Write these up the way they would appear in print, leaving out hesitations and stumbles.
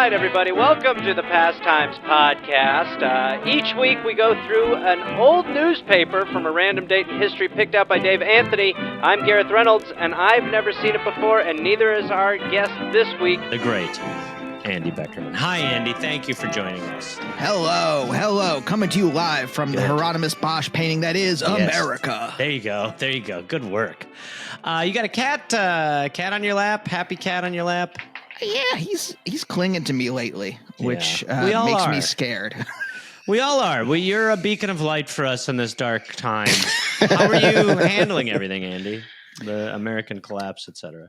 right, everybody. Welcome to the Pastimes Podcast. Each week we go through an old newspaper from a random date in history picked out by Dave Anthony. I'm Gareth Reynolds, and I've never seen it before, and neither is our guest this week. The great Andy Beckerman. Hi, Andy. Thank you for joining us. Hello. Coming to you live from the Hieronymus Bosch painting that is America. There you go. Good work. You got a cat on your lap? Happy cat on your lap? Yeah, he's clinging to me lately, which makes me scared. We all are. You're a beacon of light for us in this dark time. How are you handling everything, Andy? The American collapse, etc.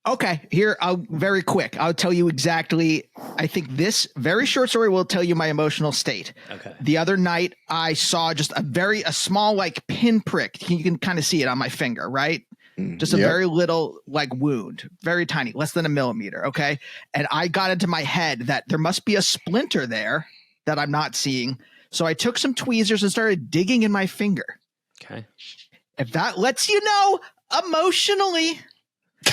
Okay, here, very quick. I'll tell you exactly. I think this very short story will tell you my emotional state. Okay. The other night, I saw just a small, like, pinprick. You can kind of see it on my finger, right? Just a very little, like, wound, very tiny, less than a millimeter. Okay. And I got into my head that there must be a splinter there that I'm not seeing. So I took some tweezers and started digging in my finger. Okay. If that lets you know emotionally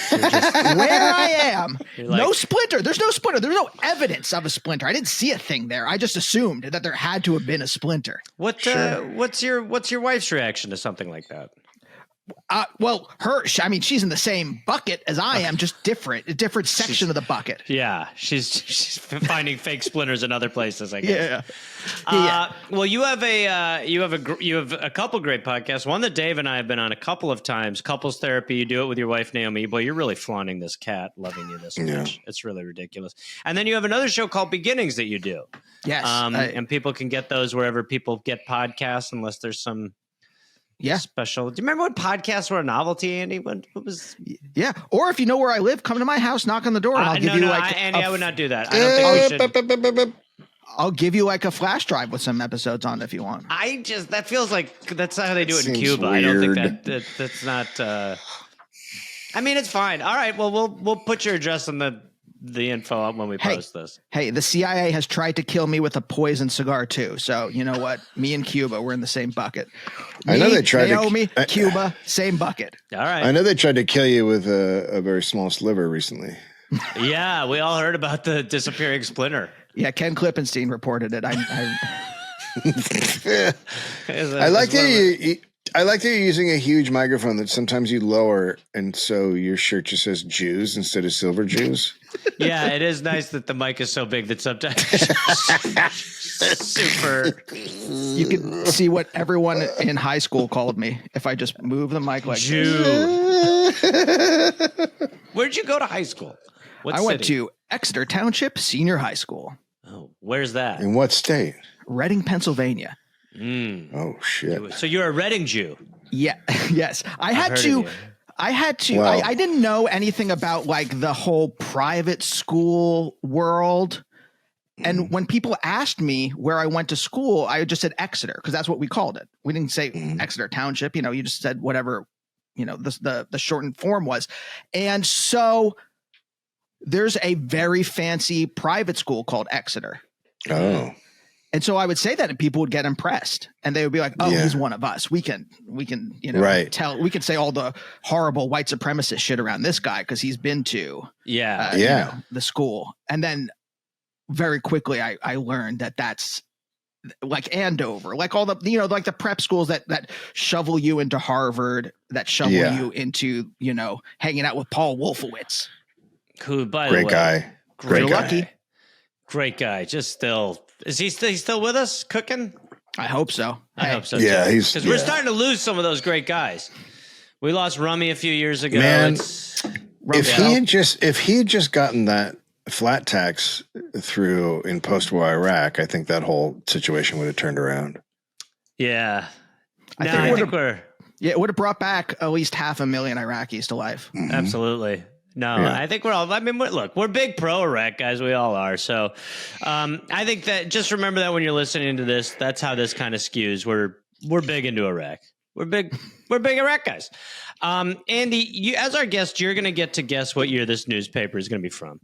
where I am, no splinter. There's no splinter. There's no evidence of a splinter. I didn't see a thing there. I just assumed that there had to have been a splinter. What's your wife's reaction to something like that? Well, she's in the same bucket as I am, just a different section of the bucket. Yeah, she's finding fake splinters in other places, I guess. Yeah. Well, you have a couple great podcasts. One that Dave and I have been on a couple of times. Couples Therapy. You do it with your wife Naomi. Boy, you're really flaunting this cat, loving you this much. It's really ridiculous. And then you have another show called Beginnings that you do. Yes, and people can get those wherever people get podcasts, unless there's some. Yeah. Special. Do you remember when podcasts were a novelty, Andy? What was? Yeah. Or if you know where I live, come to my house, knock on the door, and I'll give you Andy, I would not do that. I don't think we should. I'll give you like a flash drive with some episodes on it if you want. That feels like that's how they do it in Cuba. Weird. I don't think that's not. I mean, it's fine. All right. Well, we'll put your address on the info up when we post this. Hey, the CIA has tried to kill me with a poison cigar too. So you know what? Me and Cuba, we're in the same bucket. I know they tried Naomi, Cuba, same bucket. All right. I know they tried to kill you with a very small sliver recently. Yeah, we all heard about the disappearing splinter. Yeah, Ken Klippenstein reported it. I like that you're using a huge microphone that sometimes you lower, and so your shirt just says Jews instead of Silver Jews. Yeah, it is nice that the mic is so big that sometimes super. You can see what everyone in high school called me if I just move the mic like Jew. Where'd you go to high school? I went to Exeter Township Senior High School. Oh, where's that? In what state? Reading, Pennsylvania. Oh shit! So you're a Reading Jew? Yeah. Yes. I had to. Wow. I didn't know anything about like the whole private school world. And when people asked me where I went to school, I just said Exeter because that's what we called it. We didn't say Exeter Township. You just said whatever, the shortened form was. And so there's a very fancy private school called Exeter. Oh. And so I would say that and people would get impressed and they would be like, oh, he's one of us. We can, tell, we can say all the horrible white supremacist shit around this guy because he's been to the school. And then very quickly I learned that that's like Andover, like all the, like the prep schools that shovel you into Harvard, that shovel you into, hanging out with Paul Wolfowitz. Who, by the way, Great guy. Great guy. Just still. Is he still with us cooking? I hope so. I hope so. Yeah, too. Because we're starting to lose some of those great guys. We lost Rummy a few years ago. Man, if he had just gotten that flat tax through in post-war Iraq, I think that whole situation would have turned around. Yeah. I think it would have brought back at least 500,000 Iraqis to life. Mm-hmm. Absolutely. No, yeah. I think we're big pro Iraq guys. We all are. So I think that just remember that when you're listening to this, that's how this kind of skews. We're big into Iraq. We're big Iraq guys. Andy, you, as our guest, you're going to get to guess what year this newspaper is going to be from.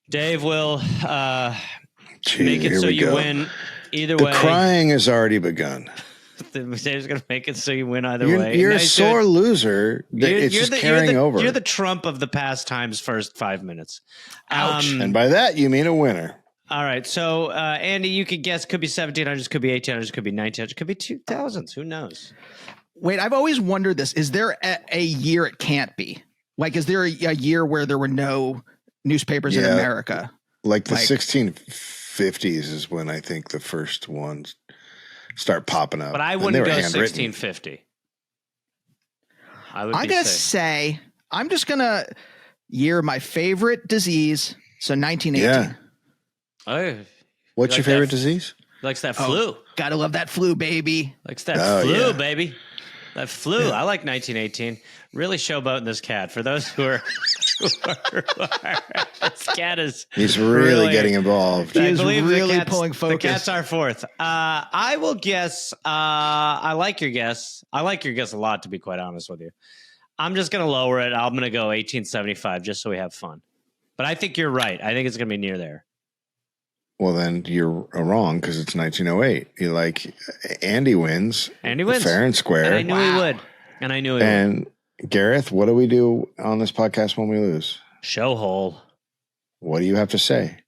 Dave will make it so you win either way. The crying has already begun. Dave's going to make it so you win either way. You're a sore loser. It's just carrying over. You're the Trump of the pastimes first 5 minutes. Ouch. And by that, you mean a winner. All right. So, Andy, you could guess. Could be 1700s, could be 1800s, could be 1900s, could be 2000s. Who knows? Wait, I've always wondered this. Is there a year it can't be? Like, is there a year where there were no newspapers in America? Like the 1650s is when I think the first ones start popping up. But I wouldn't go 1650. I'm going to say, I'm just going to year my favorite disease. So 1918. Yeah. Oh, what's your favorite disease? Likes that flu. Gotta love that flu, baby. Likes that flu, baby. That flu. I like 1918. Really showboating this cat. For those who are this cat is. He's really getting involved. He is really pulling focus. The cats are fourth. I will guess. I like your guess. I like your guess a lot, to be quite honest with you. I'm just going to lower it. I'm going to go 1875 just so we have fun. But I think you're right. I think it's going to be near there. Well, then you're wrong because it's 1908. You like Andy wins. Andy wins. Fair and square. And I knew he would. And I knew he would. And Gareth, what do we do on this podcast when we lose? Show hole. What do you have to say?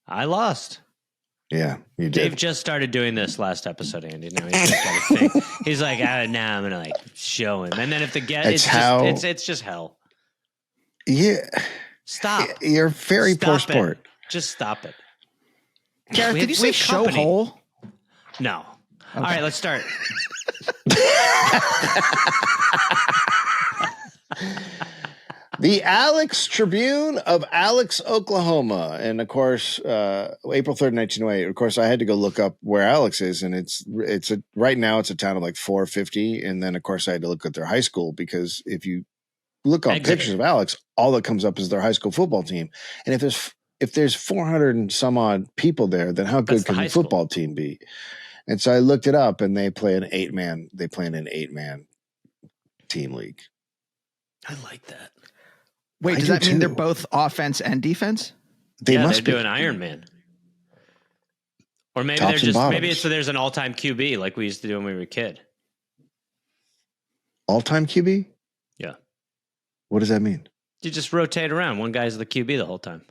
I lost. Yeah, you did. Dave just started doing this last episode, Andy. Now he's just got a thing. He's like, now I'm gonna show him. And then if the guest, it's just hell. Yeah. Stop. You're very poor sport. Just stop it. Gareth, did you say show hole? No. Okay. All right, let's start. The Alex Tribune of Alex, Oklahoma. And of course, April 3rd, 1908. Of course, I had to go look up where Alex is. And right now it's a town of like 450. And then of course I had to look at their high school because if you look up pictures of Alex, all that comes up is their high school football team. And if there's 400 and some odd people there, then how good can the football team be? And so I looked it up, and they play an 8-man. They play in an 8-man team league. I like that. Wait, does that mean they're both offense and defense? They must do an Iron Man. Or maybe there's an all-time QB like we used to do when we were a kid. All-time QB? Yeah. What does that mean? You just rotate around. One guy's the QB the whole time.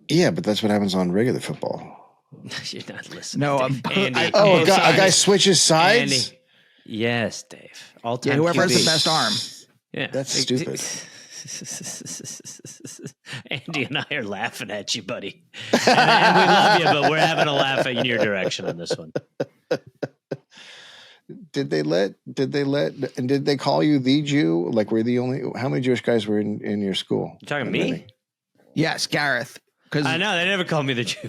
Yeah, but that's what happens on regular football. You're not listening. No, Andy. A guy switches sides? Andy. Yes, Dave. All-time whoever QB. has the best arm. Yeah. That's stupid. Andy and I are laughing at you, buddy. And we love you, but we're having a laugh in your direction on this one. Did they call you the Jew? Like, we're the only, how many Jewish guys were in your school? You talking me? Yes, Gareth. I know, they never called me the Jew.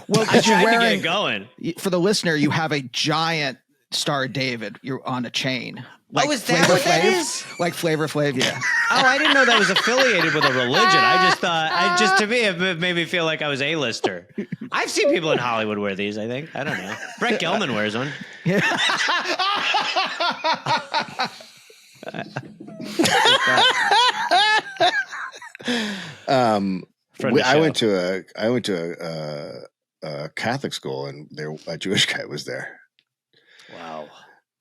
Well, I tried to get it going. For the listener, you have a giant Star David. You're on a chain. Like is that what that is? Like Flavor Flav, yeah. Oh, I didn't know that was affiliated with a religion. I just thought, to me, it made me feel like I was A-lister. I've seen people in Hollywood wear these, I think. I don't know. Brett Gelman wears one. Yeah. I went to a Catholic school, and a Jewish guy was there. Wow.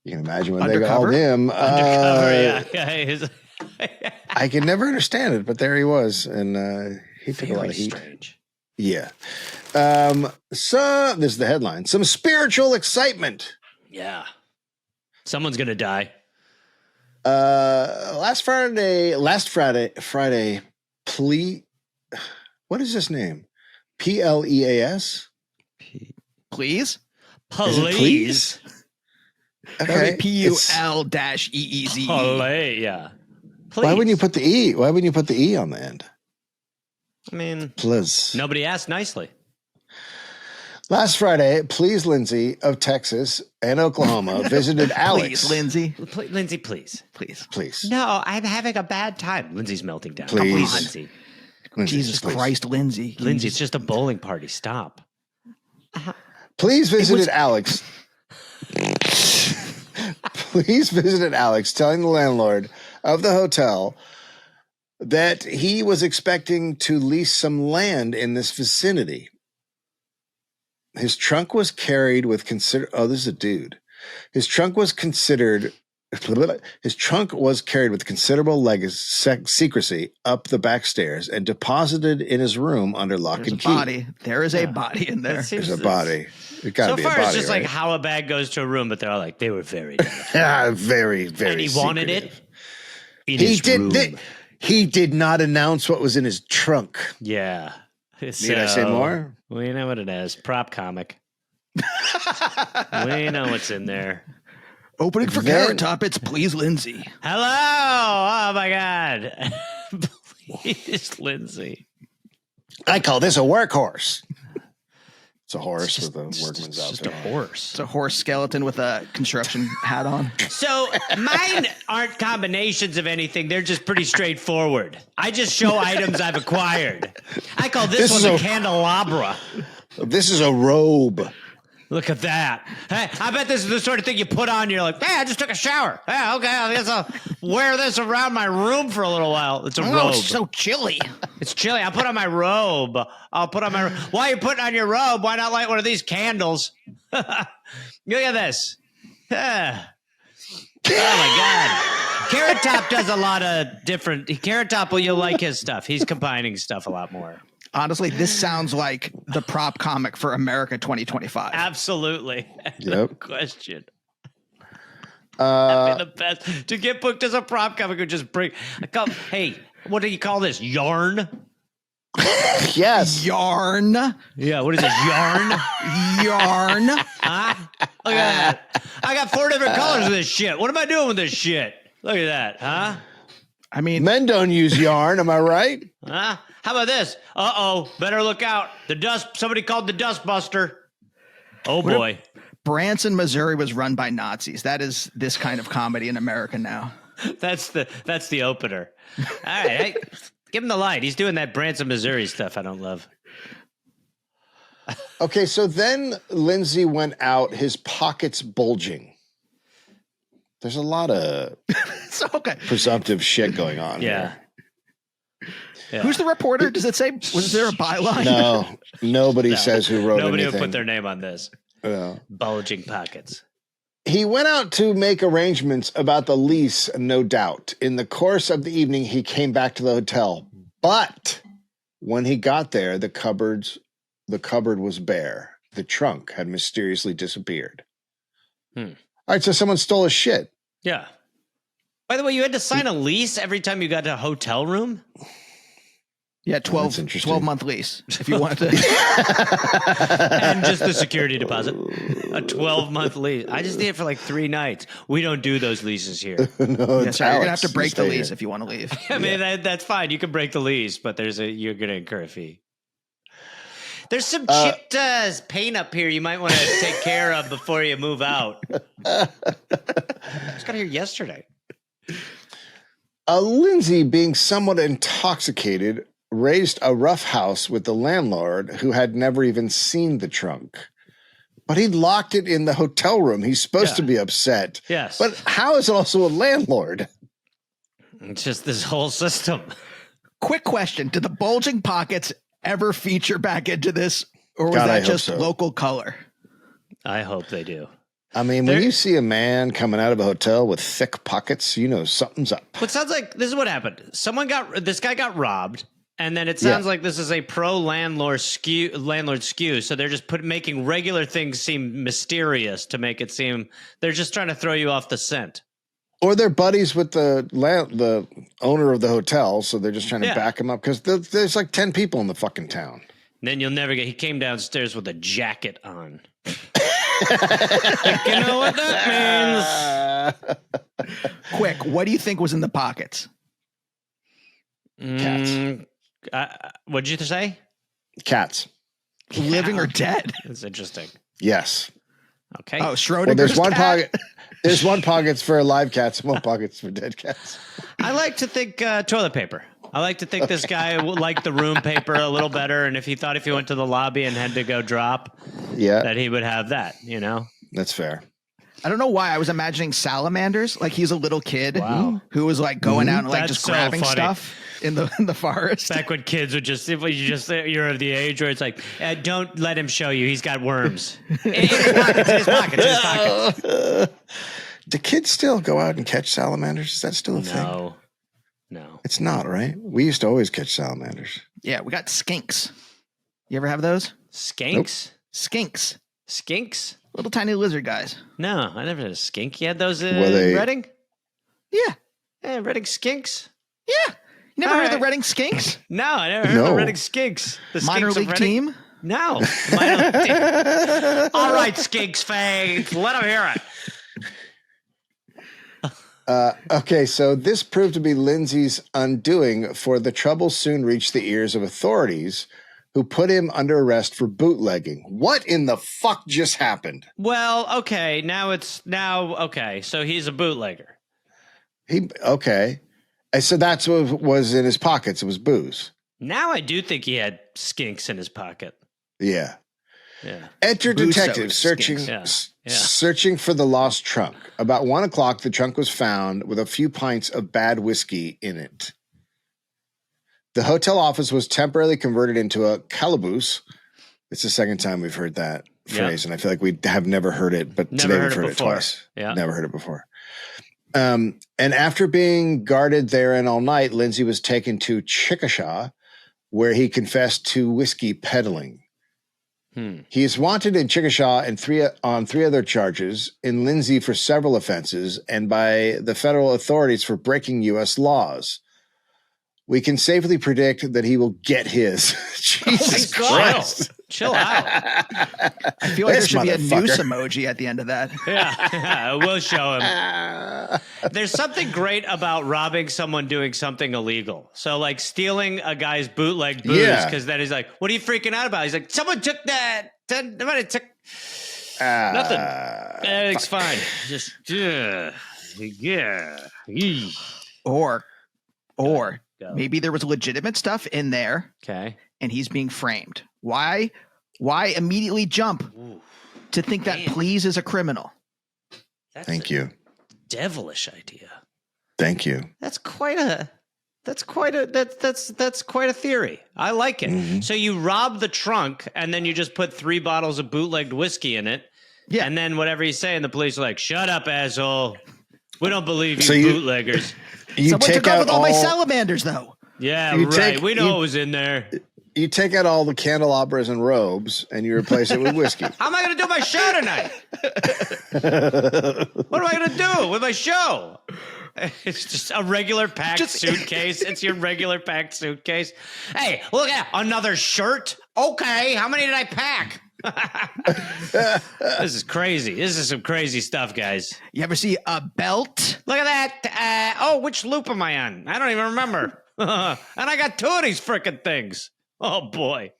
You can imagine when they called him. Undercover, yeah. I could never understand it, but there he was, and he took a lot of heat. Strange. Yeah. So this is the headline: some spiritual excitement. Yeah. Someone's gonna die. Last Friday. What is this name? Pleas? Please? Please? Okay. PUL-EEZE. Yeah. Please. Why wouldn't you put the E? Why wouldn't you put the E on the end? I mean, please. Nobody asked nicely. Last Friday, Please Lindsay of Texas and Oklahoma visited Alex. Please, Lindsay. Lindsay, please. Please. No, I'm having a bad time. Lindsay's melting down. Please. Lindsay. Jesus Christ, Lindsay. Lindsay, it's just a bowling party. Stop. Please visited Alex. Please visited Alex, telling the landlord of the hotel that he was expecting to lease some land in this vicinity. His trunk was carried with Oh, this is a dude. His trunk was carried with considerable secrecy up the back stairs and deposited in his room under lock and key. There is a body in there. There's a body. So far, it's just like how a bag goes to a room, but they're all like, they were very very, very And he wanted it in he his did. room. He did not announce what was in his trunk. Yeah. Need I say more? We know what it is. Prop comic. We know what's in there. Opening for Carrot Top, it's Please Lindsay. Hello! Oh, my God. Please, Lindsay. I call this a workhorse. It's a horse with a workman's outfit. Just a horse. It's a horse skeleton with a construction hat on. So mine aren't combinations of anything. They're just pretty straightforward. I just show items I've acquired. I call this one a candelabra. This is a robe. Look at that. Hey, I bet this is the sort of thing you put on. You're like, hey, I just took a shower. Yeah, okay, I guess I'll wear this around my room for a little while. It's a robe. It's so chilly. It's chilly. I'll put on my robe. While you're putting on your robe, why not light one of these candles? Look at this. Oh, my God. Carrot Top does a lot of different. Carrot Top, well, you'll like his stuff. He's combining stuff a lot more. Honestly, this sounds like the prop comic for America 2025. Absolutely. Yep. No question. That'd be the best. To get booked as a prop comic would just bring. Hey, what do you call this? Yarn? Yes. Yarn. Yeah, what is it? Yarn? Yarn. Huh? Look at that. I got 4 different colors of this shit. What am I doing with this shit? Look at that, huh? I mean, men don't use yarn, am I right? Huh? How about this? Uh-oh, better look out. Somebody called the Dustbuster. Oh, boy. Branson, Missouri was run by Nazis. That is this kind of comedy in America now. That's the opener. All right, hey, give him the light. He's doing that Branson, Missouri stuff I don't love. Okay, so then Lindsay went out, his pockets bulging. There's a lot of presumptive shit going on here. Yeah. Who's the reporter? Does it say, was there a byline? No, nobody says who wrote Nobody anything. would put their name on this. Bulging pockets. He went out to make arrangements about the lease, no doubt. In the course of the evening, he came back to the hotel. But when he got there, the cupboard was bare. The trunk had mysteriously disappeared. All right, so someone stole his shit. Yeah. By the way, you had to sign a lease every time you got to a hotel room? Yeah, 12-month lease if you wanted to. And just the security deposit. A 12-month lease. I just need it for like 3 nights. We don't do those leases here. No, you're going to have to break the lease if you want to leave. I mean, that's fine. You can break the lease, but you're going to incur a fee. There's some chipped paint up here you might want to take care of before you move out. I just got here yesterday. Lindsay, being somewhat intoxicated, raised a rough house with the landlord who had never even seen the trunk. But he locked it in the hotel room. He's supposed to be upset. Yes. But how is it also a landlord? It's just this whole system. Quick question. Did the bulging pockets ever feature back into this? Or was that just local color? I hope they do. I mean, when you see a man coming out of a hotel with thick pockets, you know something's up. It sounds like this is what happened. This guy got robbed. And then it sounds like this is a pro-landlord skew. So they're just making regular things seem mysterious to make it seem they're just trying to throw you off the scent. Or they're buddies with the owner of the hotel, so they're just trying to back him up because there's like 10 people in the fucking town. And then you'll never he came downstairs with a jacket on. You know what that means? Quick, what do you think was in the pockets? Cats. What'd you say? Cats. Living or dead? That's interesting. Yes. Okay. Oh, Schrodinger's well, there's one cat? pocket. There's one pockets for live cats, one pockets for dead cats. I like to think toilet paper. I like to think this guy liked the room paper a little better, and if he went to the lobby and had to go drop, that he would have that. You know, that's fair. I don't know why I was imagining salamanders. Like he's a little kid who was like going out and like just grabbing stuff in the forest. Back when kids would you're of the age where it's like, don't let him show you. He's got worms in his pockets. Do kids still go out and catch salamanders? Is that still a thing? No, it's not, right? We used to always catch salamanders. Yeah, we got skinks. You ever have those? Skinks? Nope. Skinks? Little tiny lizard guys. No, I never had a skink. You had those in Reading? Yeah. Yeah, Reading skinks? Yeah. You never heard of the Reading Skinks? No, I never heard of the Reading Skinks. The minor league team? No. All right, Skinks fans, let them hear it. Okay, so this proved to be Lindsay's undoing, for the trouble soon reached the ears of authorities, who put him under arrest for bootlegging. What in the fuck just happened? Well, okay, okay, so he's a bootlegger. Okay. So that's what was in his pockets. It was booze. Now I do think he had skinks in his pocket. Yeah. Yeah. Enter detectives searching for the lost trunk. About 1:00, the trunk was found with a few pints of bad whiskey in it. The hotel office was temporarily converted into a calaboose. It's the second time we've heard that phrase, and I feel like we have never heard it, but today we've heard it twice. Yeah. Never heard it before. And after being guarded therein all night, Lindsay was taken to Chickasha, where he confessed to whiskey peddling. He is wanted in Chickasha on three other charges, in Lindsay for several offenses, and by the federal authorities for breaking U.S. laws. We can safely predict that he will get his. Jesus Christ. Chill out. I feel like there should be a noose emoji at the end of that. Yeah, we'll show him. There's something great about robbing someone doing something illegal. So like stealing a guy's bootleg booze, because then he's like, what are you freaking out about? He's like, someone took that. Somebody took nothing. It's fine. Just, Or maybe there was legitimate stuff in there. Okay. And he's being framed. Why immediately jump to think that please is a criminal? Thank you. Devilish idea. Thank you. That's quite a theory. I like it. Mm-hmm. So you rob the trunk and then you just put 3 bottles of bootlegged whiskey in it. Yeah. And then whatever you say, and the police are like, shut up, asshole. We don't believe you, bootleggers. Someone took off with all my salamanders, though. Yeah, right. We know it was in there. You take out all the candelabras and robes and you replace it with whiskey. How am I going to do my show tonight? What am I going to do with my show? It's just a regular packed suitcase. It's your regular packed suitcase. Hey, look at another shirt. Okay, how many did I pack? This is crazy. This is some crazy stuff, guys. You ever see a belt? Look at that. Which loop am I on? I don't even remember. And I got 2 of these frickin' things. Oh, boy.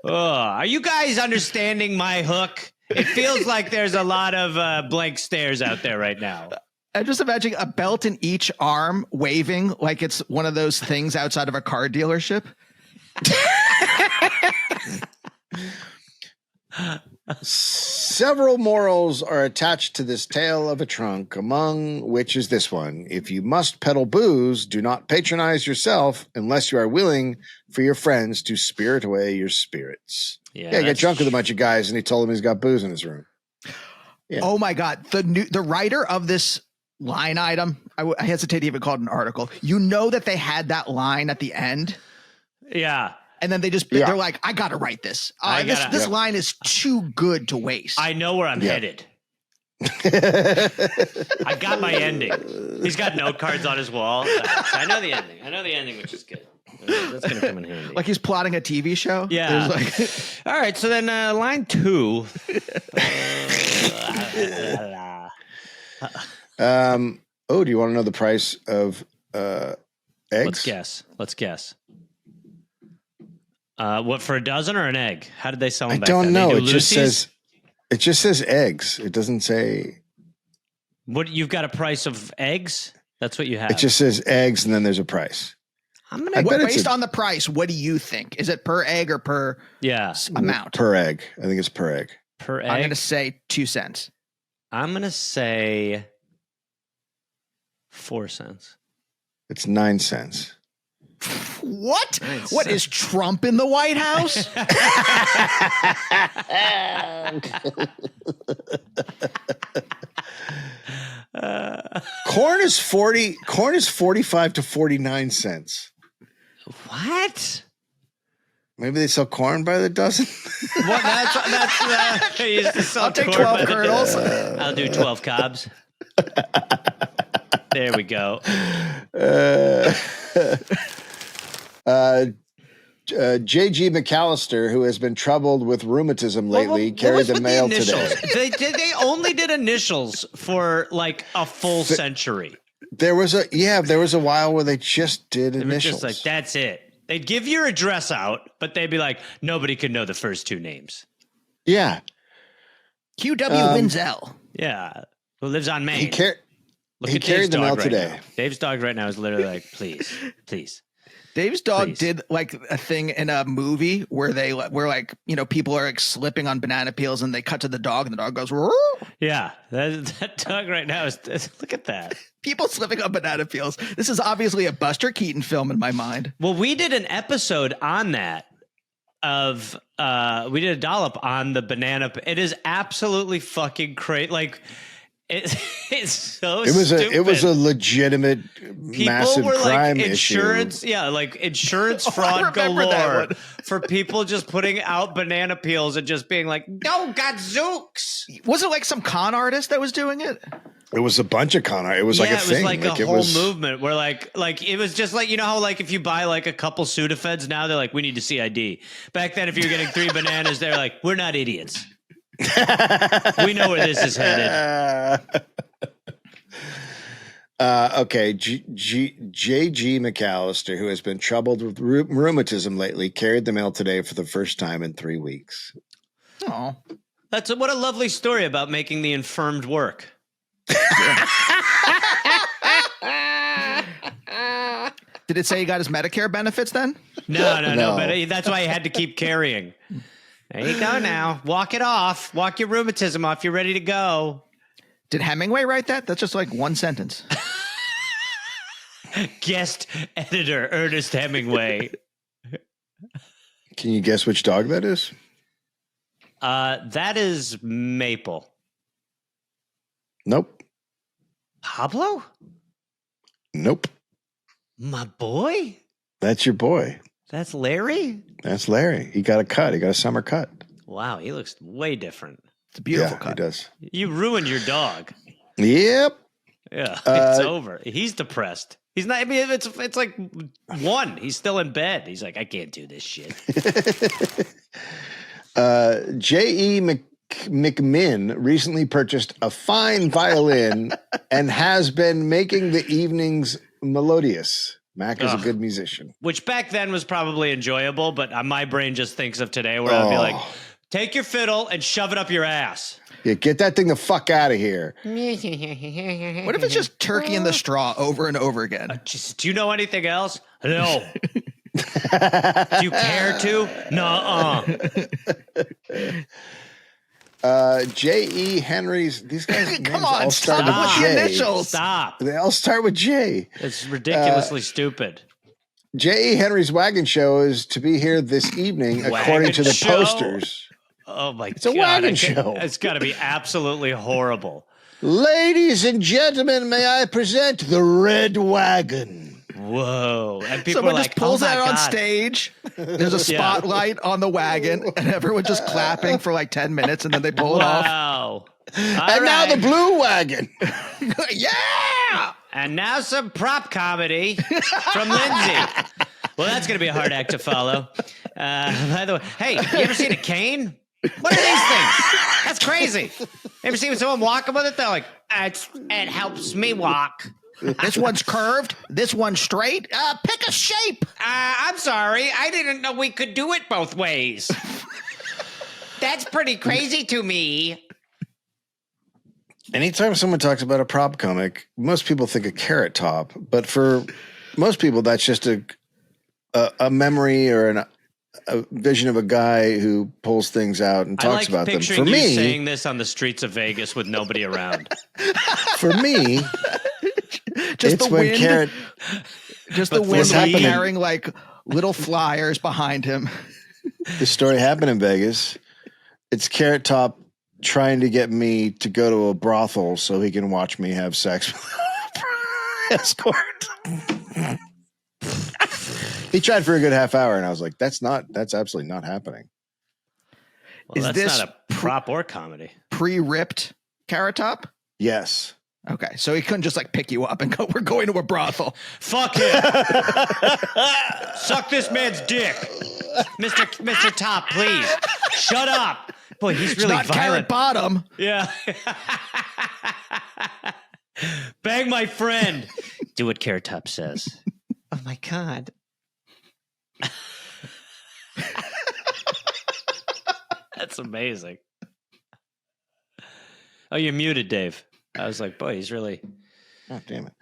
Are you guys understanding my hook? It feels like there's a lot of blank stares out there right now. I'm just imagining a belt in each arm waving like it's one of those things outside of a car dealership. Several morals are attached to this tale of a trunk, among which is this one. If you must peddle booze, do not patronize yourself unless you are willing for your friends to spirit away your spirits. Yeah, he got drunk with a bunch of guys and he told them he's got booze in his room. Yeah. Oh my God. The writer of this line item, I hesitate to even call it an article. You know that they had that line at the end. Yeah. And then they're like, I got to write this. This line is too good to waste. I know where I'm headed. I got my ending. He's got note cards on his wall. I know the ending, which is good. That's going to come in handy. Like he's plotting a TV show? Yeah. All right, so then line 2. Do you want to know the price of eggs? Let's guess. What, for a dozen or an egg? How did they sell them I back don't then? know. It just says eggs. It doesn't say. What, you've got a price of eggs? That's what you have. It just says eggs and then there's a price. Based on the price, what do you think? Is it per egg or per amount? Per egg. I think it's per egg. Per egg? I'm going to say 2 cents. I'm going to say 4 cents. It's 9 cents. What? What is Trump in the White House? Corn is 45 to 49 cents. What? Maybe they sell corn by the dozen. Well, I'll take 12 kernels. I'll do 12 cobs. There we go. J.G. McAllister, who has been troubled with rheumatism lately, carried the mail today. They only did initials for like a full century. There was a while where they just did initials. Just like, that's it. They'd give your address out, but they'd be like, nobody could know the first 2 names. Yeah. QW Winzel. Yeah. Who lives on Main. He carried the mail today. Dave's dog right now is literally like, please. Dave's dog did like a thing in a movie where people are like slipping on banana peels and they cut to the dog and the dog goes, "Roo!" Yeah. That dog right now is, look at that. People slipping on banana peels. This is obviously a Buster Keaton film in my mind. Well, we did an episode on that we did a dollop on the banana. It is absolutely fucking crazy. Like, it's so stupid. It was a legitimate massive crime insurance, issue. Yeah, like insurance fraud galore for people just putting out banana peels and just being like, "No, gadzooks." Was it like some con artist that was doing it? It was a bunch of con art. It was like a thing. It was like a whole movement where like it was just like, you know how like if you buy like a couple Sudafeds now, they're like, we need to see ID. Back then, if you're getting 3 bananas, they're like, we're not idiots. We know where this is headed. Okay, J.G. McAllister, who has been troubled with rheumatism lately, carried the mail today for the first time in 3 weeks. Oh, what a lovely story about making the infirmed work. Did it say he got his Medicare benefits then? No. But that's why he had to keep carrying. There you go now. Walk it off. Walk your rheumatism off. You're ready to go. Did Hemingway write that? That's just like one sentence. Guest editor Ernest Hemingway. Can you guess which dog that is? That is Maple. Nope. Pablo? Nope. My boy? That's your boy. That's Larry? That's Larry. He got a cut. He got a summer cut. Wow, he looks way different. It's a beautiful cut. He does. You ruined your dog. Yep. Yeah, it's over. He's depressed. He's not. I mean, it's like 1. He's still in bed. He's like, I can't do this shit. J.E. McMinn recently purchased a fine violin and has been making the evenings melodious. Mac is a good musician. Which back then was probably enjoyable, but my brain just thinks of today where I'd be like, take your fiddle and shove it up your ass. Yeah, get that thing the fuck out of here. What if it's just turkey in the straw over and over again? Do you know anything else? No. Do you care to? Nuh-uh. J.E. Henry's, these guys' come on, all start with J. Initials. Stop. They all start with J. It's ridiculously stupid. J.E. Henry's Wagon Show is to be here this evening, according to the posters. Oh my God. It's a wagon show. It's got to be absolutely horrible. Ladies and gentlemen, may I present the Red Wagon. Whoa. And people Someone are just like, pulls oh my out God. on stage. There's a spotlight on the wagon, and everyone just clapping for like 10 minutes, and then they pull it off. Wow. And now the Blue Wagon. Yeah! And now some prop comedy from Lindsay. Well, that's going to be a hard act to follow. By the way, hey, you ever seen a cane? What are these things? That's crazy. Ever seen someone walking with it? They're like, it helps me walk. This one's curved. This one's straight. Pick a shape. I'm sorry. I didn't know we could do it both ways. That's pretty crazy to me. Anytime someone talks about a prop comic, most people think of Carrot Top, but for most people, that's just a memory or a vision of a guy who pulls things out and talks about them. For me, saying this on the streets of Vegas with nobody around. For me, just it's the when wind, Carrot. Just the wind carrying like little flyers behind him. The story happened in Vegas. It's Carrot Top trying to get me to go to a brothel so he can watch me have sex with an escort. He tried for a good half hour, and I was like, that's absolutely not happening. Well, that's this not a prop or comedy. Pre-ripped Carrot Top? Yes. Okay, so he couldn't just like pick you up and go, we're going to a brothel. Fuck him. Suck this man's dick. Mr. Top, please. Shut up. Boy, he's really not violent. Carrot Bottom. Yeah. Bang my friend. Do what Carrot Top says. Oh my God. That's amazing. Oh, you're muted, Dave. I was like, boy, he's really... Oh, damn it.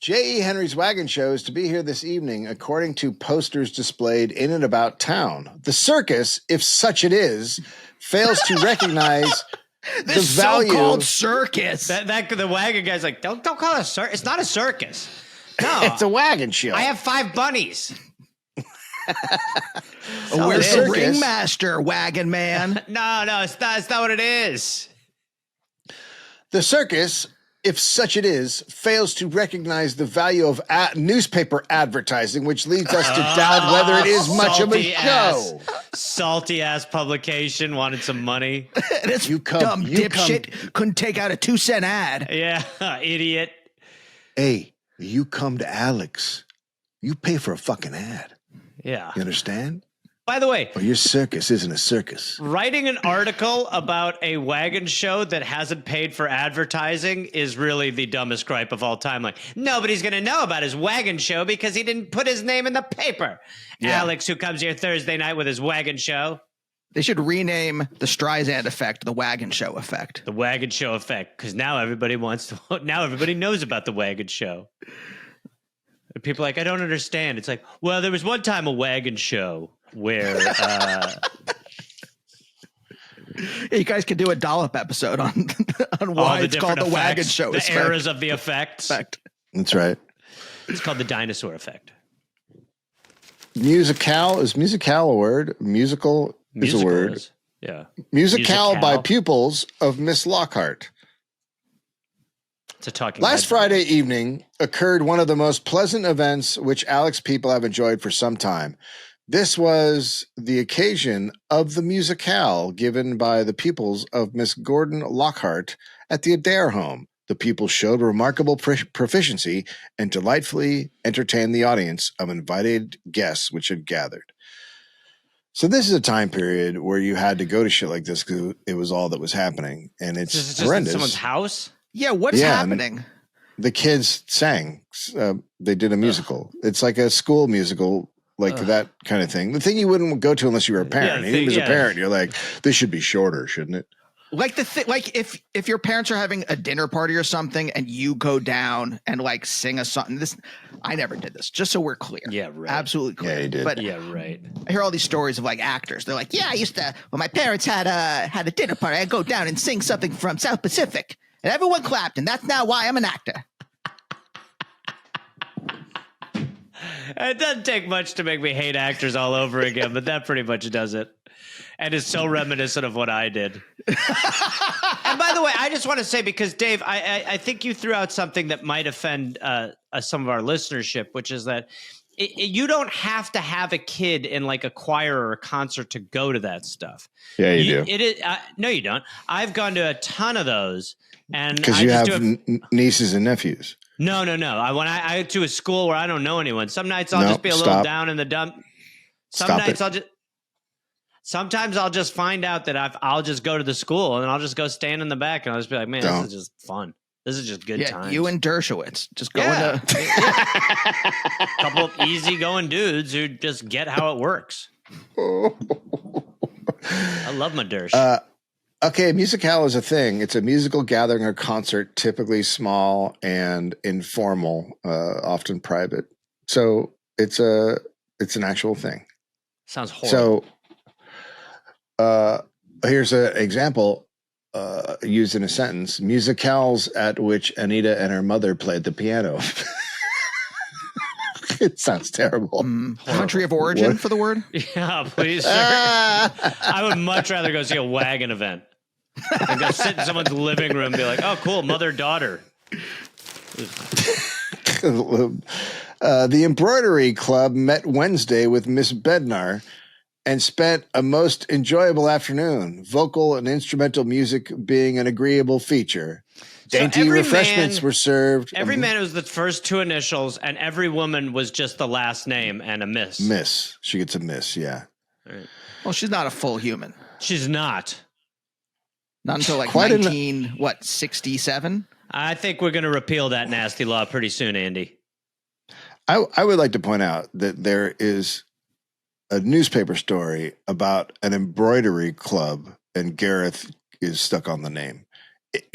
J.E. Henry's Wagon Show is to be here this evening, according to posters displayed in and about town. The circus, if such it is, fails to recognize the value... so-called circus. The wagon guy's like, don't call it a circus. It's not a circus. No. It's a wagon show. I have 5 bunnies. Where's the ringmaster, wagon man? No, it's not what it is. The circus, if such it is, fails to recognize the value of newspaper advertising, which leads us to doubt whether it is much of a show. Salty ass publication wanted some money. This dumb dipshit couldn't take out a 2-cent ad. Yeah, idiot. Hey, you come to Alex, you pay for a fucking ad. Yeah. You understand? By the way, or your circus isn't a circus. Writing an article about a wagon show that hasn't paid for advertising is really the dumbest gripe of all time. Like, nobody's going to know about his wagon show because he didn't put his name in the paper. Yeah. Alex, who comes here Thursday night with his wagon show. They should rename the Streisand effect the wagon show effect. The wagon show effect, because now everybody knows about the wagon show. And people are like, I don't understand. It's like, well, there was one time a wagon show where you guys could do a Dollop episode on why it's called the wagon show. The eras of the effects. That's right. It's called the dinosaur effect. Musical is a word. Musical is a word. Yeah. Musical by pupils of Miss Lockhart. It's a talking. Last Friday evening occurred one of the most pleasant events which Alex people have enjoyed for some time. This was the occasion of the musicale given by the pupils of Miss Gordon Lockhart at the Adair home. The pupils showed remarkable proficiency and delightfully entertained the audience of invited guests which had gathered. So this is a time period where you had to go to shit like this because it was all that was happening, and it's just horrendous. In someone's house? Yeah, what's happening? The kids sang. They did a musical. It's like a school musical. Like that kind of thing. The thing you wouldn't go to unless you were a parent. He was a parent. You're like, this should be shorter, shouldn't it? Like like if your parents are having a dinner party or something and you go down and like sing a song. I never did this. Just so we're clear. Yeah, right. Absolutely clear. Yeah, you did. But yeah, right. I hear all these stories of like actors. They're like, yeah, I used to when my parents had a dinner party, I'd go down and sing something from South Pacific, and everyone clapped, and that's now why I'm an actor. It doesn't take much to make me hate actors all over again, but that pretty much does it. And is so reminiscent of what I did. And by the way, I just want to say, because Dave, I think you threw out something that might offend some of our listenership, which is that you don't have to have a kid in like a choir or a concert to go to that stuff. Yeah, you do. It is no, you don't. I've gone to a ton of those, and because you have nieces and nephews. No. When I go to a school where I don't know anyone, some nights I'll just be a little down in the dump. Sometimes I'll just find out that I'll just go to the school and I'll just go stand in the back and I'll just be like, man, this is just fun. This is just good times. You and Dershowitz just going to a couple of easygoing dudes who just get how it works. I love my Dersh. Okay, musicale is a thing. It's a musical gathering or concert, typically small and informal, often private. So it's an actual thing. Sounds horrible. So, here's an example used in a sentence: musicals at which Anita and her mother played the piano. It sounds terrible. Country of origin for the word? Yeah, please, sir. I would much rather go see a wagon event than go sit in someone's living room and be like, oh, cool, mother-daughter. The embroidery club met Wednesday with Miss Bednar and spent a most enjoyable afternoon, vocal and instrumental music being an agreeable feature. Dainty refreshments were served. Every man was the first two initials, and every woman was just the last name and a miss. Miss. She gets a miss, yeah. Right. Well, she's not a full human. She's not. Not until like 67? I think we're going to repeal that nasty law pretty soon, Andy. I would like to point out that there is a newspaper story about an embroidery club, and Gareth is stuck on the name.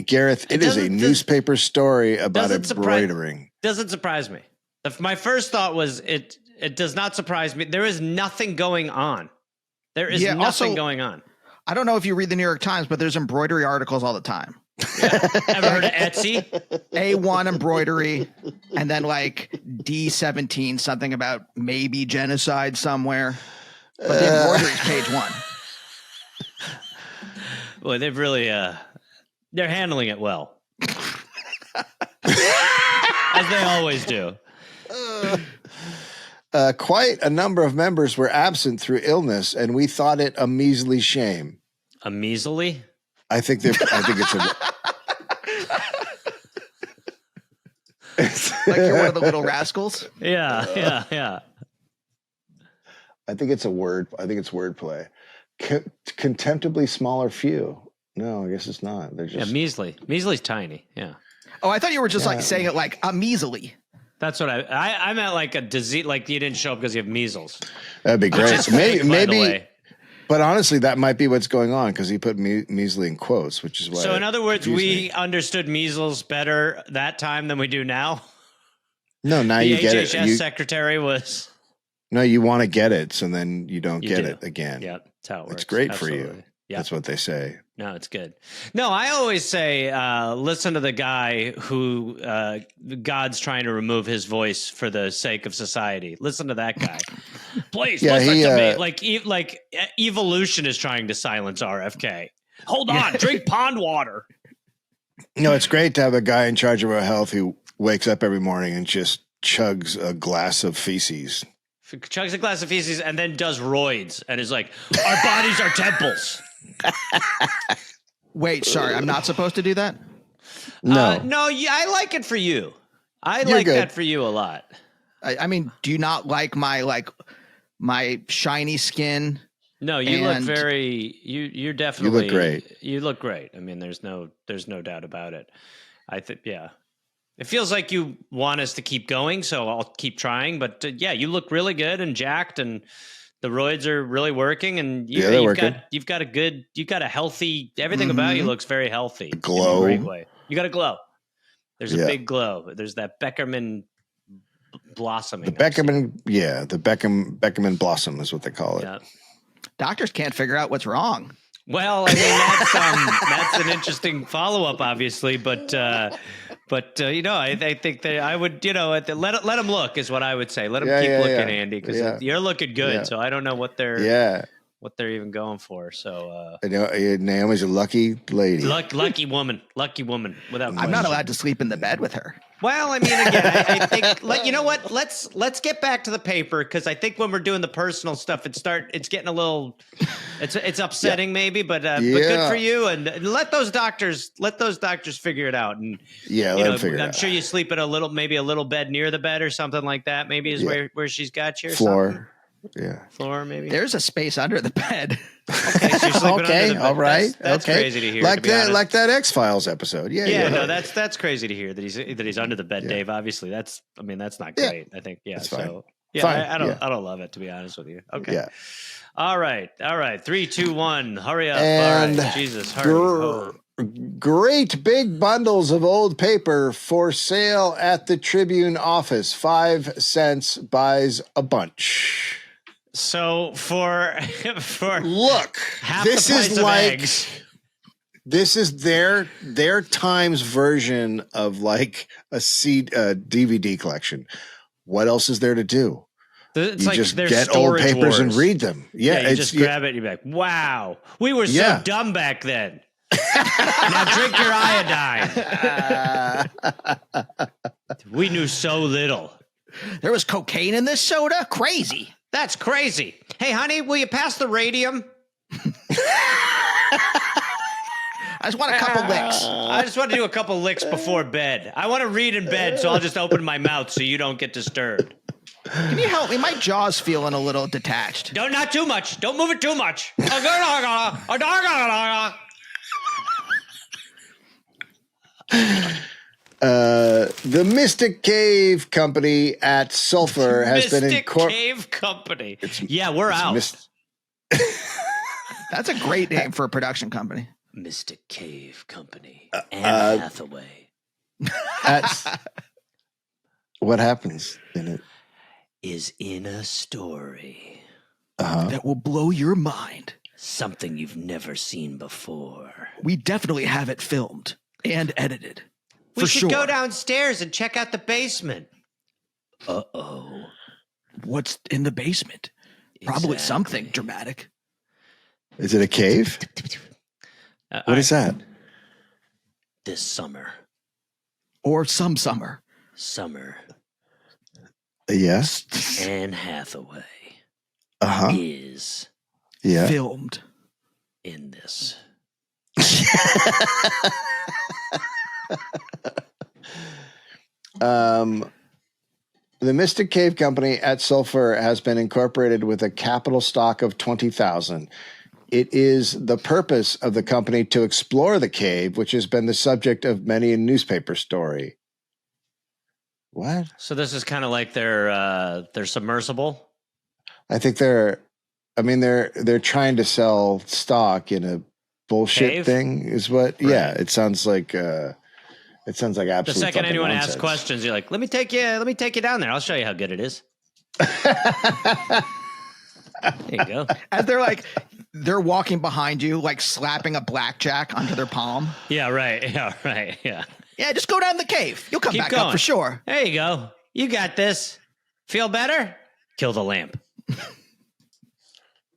Gareth, it is a newspaper story about embroidering. Doesn't surprise me. My first thought was it does not surprise me. There is nothing going on. There is nothing going on. I don't know if you read the New York Times, but there's embroidery articles all the time. Yeah. Ever heard of Etsy? A1 embroidery, and then like D17, something about maybe genocide somewhere. But the embroidery is page 1. Boy, they've really they're handling it well. As they always do. Quite a number of members were absent through illness, and we thought it a measly shame. A measly? I think it's like you're one of the little rascals. Yeah. I think it's a word. I think it's wordplay. Contemptibly smaller few. No, I guess it's not. They're just measly. Measly's tiny. Yeah. Oh, I thought you were just like saying it like a measly. That's what I meant, like a disease, like you didn't show up because you have measles. That'd be great. Maybe. But honestly, that might be what's going on because he put measly in quotes, which is why. So in other words, we understood measles better that time than we do now. No, now you get it. The HHS secretary was. No, you want to get it, so then you don't get it again. Yeah, that's how it works. It's great for you. Yep. That's what they say. No, it's good. No, I always say, listen to the guy who God's trying to remove his voice for the sake of society. Listen to that guy. Please, listen to me. Like evolution is trying to silence RFK. Hold on, drink pond water. No, it's great to have a guy in charge of our health who wakes up every morning and just chugs a glass of feces. Chugs a glass of feces and then does roids and is like, our bodies are temples. Wait, sorry, I'm not supposed to do that? No. I like it for you. I like that for you a lot. I mean, do you not like my shiny skin? No, you look you're definitely. You look great. You look great. I mean, there's no doubt about it. I think, yeah. It feels like you want us to keep going, so I'll keep trying. But you look really good and jacked, and the roids are really working. And you've got a healthy. Everything about you looks very healthy. Glow, in a great way. You got a glow. There's a big glow. There's that Beckerman blossoming. The Beckerman blossom is what they call it. Yeah. Doctors can't figure out what's wrong. Well, I mean that's an interesting follow-up, obviously, but I think that I would, let them look is what I would say. Let them keep looking, Andy, because you're looking good. Yeah. So I don't know what they're even going for. So Naomi's a lucky lady, lucky woman. Without question. I'm not allowed to sleep in the bed with her. Well, I mean, again, I think, you know what? Let's get back to the paper, because I think when we're doing the personal stuff, it's getting a little, it's upsetting maybe, but good for you. And let those doctors figure it out. And let them figure it out. I'm sure you sleep in maybe a little bed near the bed or something like that. Maybe is where she's got you. Or floor. Something. Yeah. Floor, maybe. There's a space under the bed. Okay, so you're sleeping under the bed. All right. That's crazy to hear. Like that X-Files episode. Yeah. No, that's crazy to hear that he's under the bed, Dave. Obviously, that's not great. I think that's fine. So I don't love it, to be honest with you. Okay. Yeah. All right. 3, 2, 1. Hurry up. And all right. Jesus, hurry. Great big bundles of old paper for sale at the Tribune office. 5 cents buys a bunch. So for look, half this the price is of like eggs. This is their Times version of like a DVD collection. What else is there to do? It's you like just their get old storage papers wars. And read them. Yeah, you just grab it and you're like, wow, we were so dumb back then. Now drink your iodine. We knew so little. There was cocaine in this soda? Crazy. That's crazy. Hey, honey, will you pass the radium? I just want a couple licks. I just want to do a couple licks before bed. I want to read in bed, so I'll just open my mouth so you don't get disturbed. Can you help me? My jaw's feeling a little detached. Not too much. Don't move it too much. The Mystic Cave Company at Sulphur has been Mystic Cave Company. Yeah, we're out. That's a great name for a production company. Mystic Cave Company. Anne Hathaway. What happens in it? Is in a story that will blow your mind. Something you've never seen before. We definitely have it filmed and edited. We should go downstairs and check out the basement. Uh-oh. What's in the basement? Probably something dramatic. Is it a cave? What is that? This summer. Or some summer. Yes. Anne Hathaway is filmed in this. The Mystic Cave Company at Sulphur has been incorporated with a capital stock of 20,000. It is the purpose of the company to explore the cave, which has been the subject of many a newspaper story. What? So this is kind of like their submersible. I think they're trying to sell stock in a bullshit thing. Is what? Right. Yeah, it sounds like absolute. The second anyone nonsense. asks questions, you're like, let me take you down there. I'll show you how good it is. There you go. As they're walking behind you, like slapping a blackjack onto their palm. Yeah, right. Yeah. Yeah, just go down the cave. You'll come back up for sure. There you go. You got this. Feel better? Kill the lamp.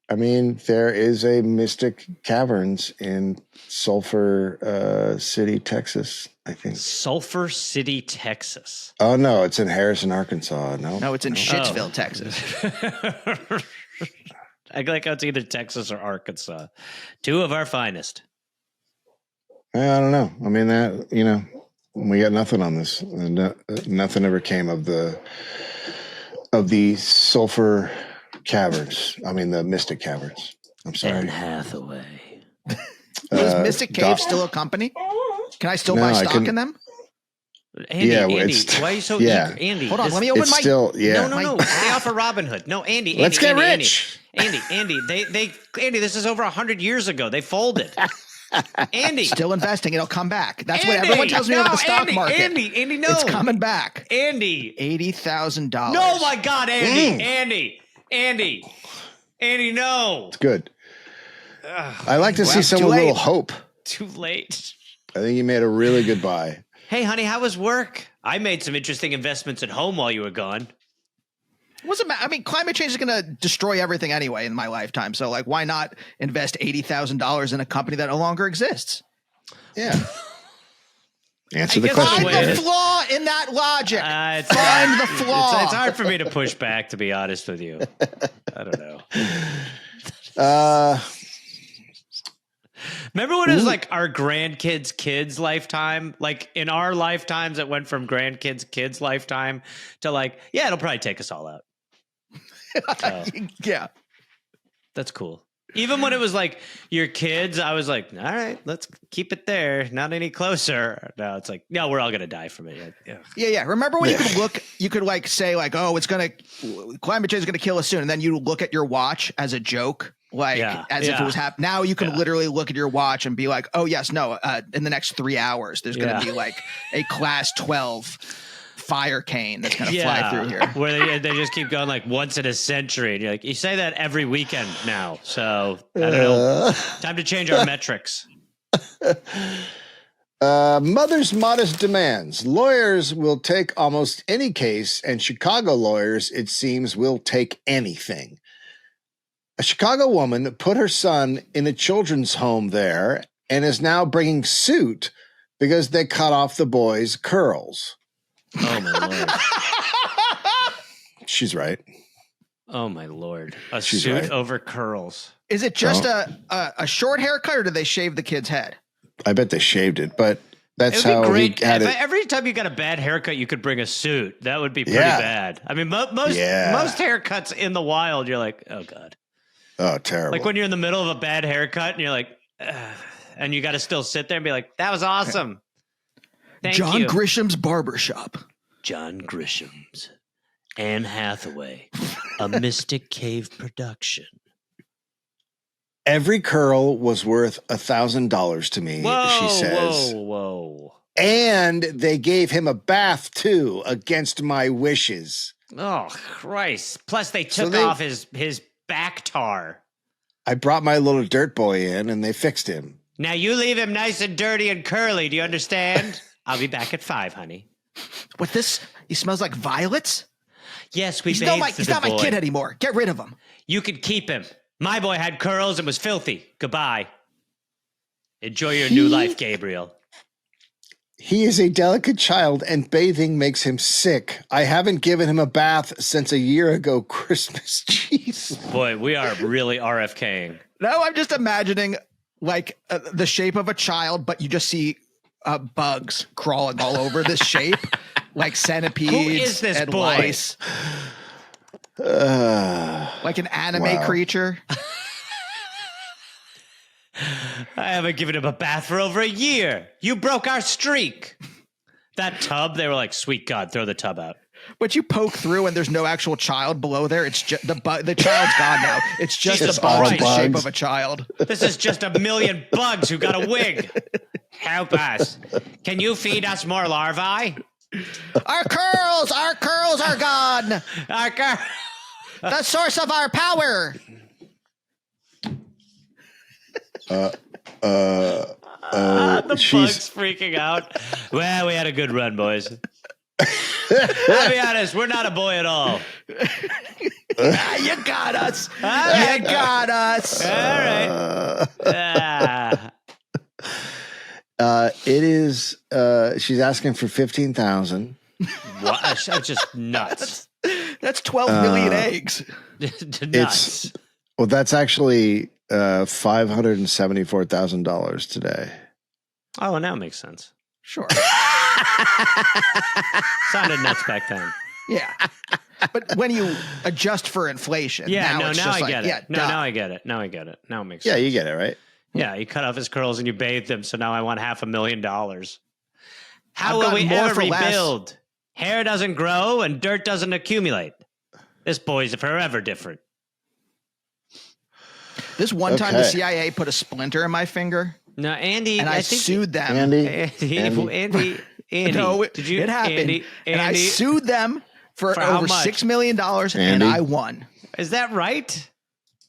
I mean, there is a Mystic Caverns in Sulphur City, Texas, I think. Sulphur City, Texas. Oh, no, it's in Harrison, Arkansas. No, it's in Shittsville, Texas. I like how it's either Texas or Arkansas. Two of our finest. I don't know. I mean, we got nothing on this. Nothing ever came of the Sulphur Caverns. I mean, the Mystic Caverns. I'm sorry. Anne Hathaway. Is Mystic Cave still a company? Can I still buy stock in them? Andy, why are you so eager? Andy, hold on. Let me open my. No. Stay off of Robinhood. No, Andy. Let's get rich. Andy. Andy. This is over 100 years ago. They folded. Andy, still investing. It'll come back. That's what everyone tells me about the stock market. Andy, no, it's coming back. Andy, $80,000. No, my God, Andy, Andy, no. It's good. I like to see some little hope. Too late. I think you made a really good buy. Hey, honey, how was work? I made some interesting investments at home while you were gone. Climate change is going to destroy everything anyway in my lifetime. So, why not invest $80,000 in a company that no longer exists? Yeah. Answer the question. Find the flaw in that logic. Find the flaw. It's hard for me to push back, to be honest with you. I don't know. Remember when it was like our grandkids' kids' lifetime? Like in our lifetimes, it went from grandkids' kids' lifetime to it'll probably take us all out. Yeah. That's cool. Even when it was like your kids, I was like, all right, let's keep it there. Not any closer. No, it's like, no, we're all going to die from it. Yeah. Remember when you could say climate change is going to kill us soon. And then you look at your watch as a joke. If it was happening. Now you can literally look at your watch and be like, oh, yes, no, in the next 3 hours, there's going to be a class 12 fire cane that's going to fly through here. Where they just keep going like once in a century. And you're like, you say that every weekend now. So I don't know. Time to change our metrics. Mother's modest demands. Lawyers will take almost any case, and Chicago lawyers, it seems, will take anything. A Chicago woman put her son in a children's home there and is now bringing suit because they cut off the boy's curls. Oh, my Lord. She's right. Oh, my Lord. She's suit right. Over curls. Is it just a short haircut, or do they shave the kid's head? I bet they shaved it, but that's how great. He had it. Every time you got a bad haircut, you could bring a suit. That would be pretty bad. I mean, most haircuts in the wild, you're like, oh, God. Oh, terrible. Like when you're in the middle of a bad haircut and you're like, and you got to still sit there and be like, that was awesome. Thank you. John Grisham's Barbershop. John Grisham's. Anne Hathaway. A Mystic Cave production. Every curl was worth $1,000 to me, she says. Whoa. And they gave him a bath, too, against my wishes. Oh, Christ. Plus, they took off his back tar. I brought my little dirt boy in, and they fixed him. Now, you leave him nice and dirty and curly. Do you understand? I'll be back at 5, honey. What this? He smells like violets? Yes, he's not my kid anymore. Get rid of him. You can keep him. My boy had curls and was filthy. Goodbye. Enjoy your new life, Gabriel. He is a delicate child, and bathing makes him sick. I haven't given him a bath since a year ago Christmas. Jeez. Boy, we are really RFKing. No, I'm just imagining like the shape of a child, but you just see bugs crawling all over this shape, like centipedes. Who is this and boy? Lice. Like an anime creature. I haven't given him a bath for over a year. You broke our streak. That tub, they were like, sweet God, throw the tub out. But you poke through and there's no actual child below there. It's just the child's gone now. It's just a bug in the shape of a child. This is just a million bugs who got a wig. Help us. Can you feed us more larvae? Our curls are gone. The source of our power. The bug's freaking out. Well, we had a good run, boys. I'll be honest, we're not a boy at all. You got us. You got us. All right. It is. She's asking for 15,000. What? That's just nuts. That's 12 million eggs. Nuts. That's actually $574,000 today. Oh, well, now it makes sense. Sure. Sounded nuts back then. Yeah. But when you adjust for inflation, now I get it. Now I get it. Now it makes sense. Yeah, you get it, right? Yeah, you cut off his curls and you bathed him, so now I want $500,000. How will we ever rebuild? Hair doesn't grow and dirt doesn't accumulate. This boy's forever different. This one time the CIA put a splinter in my finger. No, Andy, and I sued them. Andy. No, it happened. And I sued them for over $6 million, and I won. Is that right?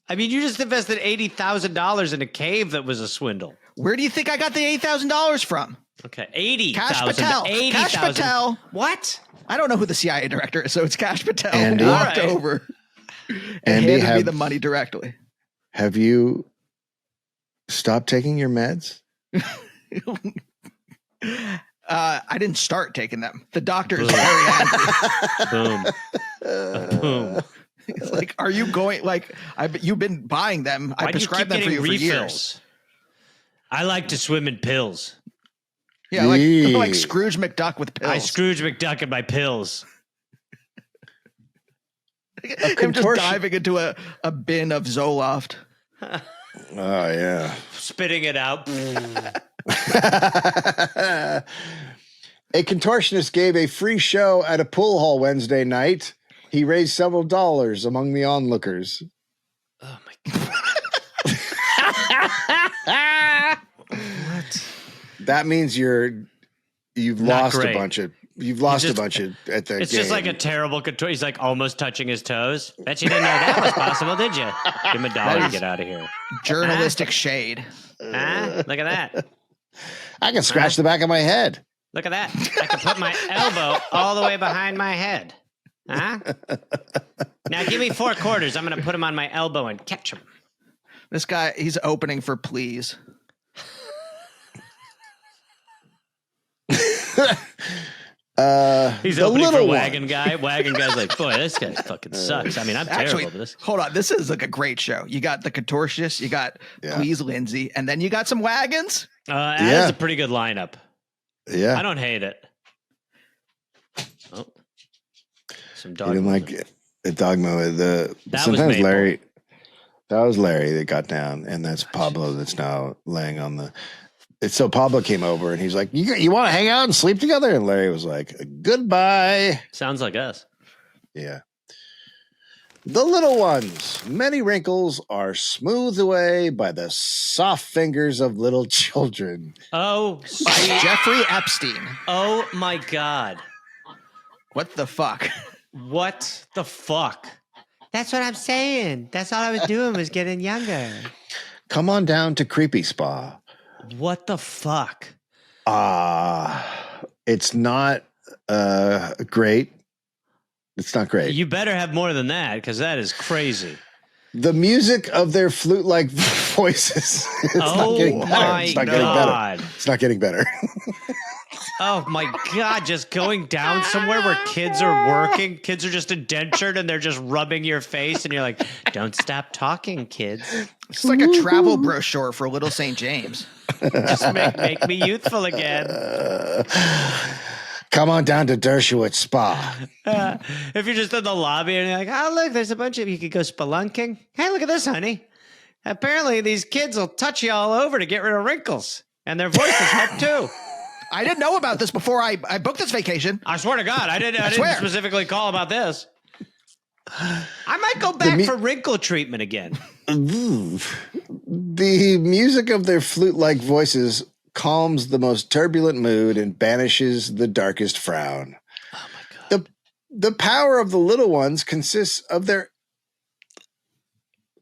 I mean, you just invested $80,000 in a cave that was a swindle. Where do you think I got the $8,000 from? Okay, 80,000. Cash Patel. 80, Cash 000. Patel. What? I don't know who the CIA director is, so it's Cash Patel Andy, who walked over and handed me the money directly. Have you stopped taking your meds? I didn't start taking them. The doctor is very angry. Boom. It's like, are you going? Like, you've been buying them. I prescribed them for you for years. I like to swim in pills. Yeah, like Scrooge McDuck with pills. I Scrooge McDuck in my pills. I'm just diving into a bin of Zoloft. Oh, yeah. Spitting it out. A contortionist gave a free show at a pool hall Wednesday night. He raised several dollars among the onlookers. Oh, my God. What? That means you've lost a bunch of you've lost a bunch at the game. It's just like a terrible control. He's like almost touching his toes. Bet you didn't know that was possible, did you? Give him $1 and get out of here. Journalistic shade. Look at that. I can scratch the back of my head. Look at that. I can put my elbow all the way behind my head. Now give me 4 quarters. I'm going to put them on my elbow and catch them. This guy, he's opening for Please. He's opening for Wagon Guy. Wagon Guy's like, boy, this guy fucking sucks. I mean, I'm terrible at this. Hold on, this is like a great show. You got the Contortionist, you got Please Lindsay, and then you got some wagons. That is a pretty good lineup. Yeah, I don't hate it. Oh, some dog. You didn't like the Dogma. Sometimes Larry. That was Larry that got down, and that's Pablo that's now laying on the. So Pablo came over and he's like, "You want to hang out and sleep together?" And Larry was like, "Goodbye." Sounds like us. Yeah. The little ones. Many wrinkles are smoothed away by the soft fingers of little children. Oh, Jeffrey Epstein. Oh my God. What the fuck? What the fuck? That's what I'm saying. That's all I was doing was getting younger. Come on down to Creepy Spa. What the fuck? It's not great. It's not great. You better have more than that, because that is crazy. The music of their flute-like voices. It's not getting better. It's not getting better. Oh my God, just going down somewhere where kids are working. Kids are just indentured and they're just rubbing your face and you're like, don't stop talking, kids. It's like a travel brochure for Little St. James. Just make me youthful again. Come on down to Dershowitz Spa. If you're just in the lobby and you're like, oh, look, there's a bunch of you could go spelunking. Hey, look at this, honey. Apparently these kids will touch you all over to get rid of wrinkles. And their voices help too. I didn't know about this before I booked this vacation. I swear to God, I didn't specifically call about this. I might go back for wrinkle treatment again. The music of their flute-like voices calms the most turbulent mood and banishes the darkest frown. Oh my God. The power of the little ones consists of their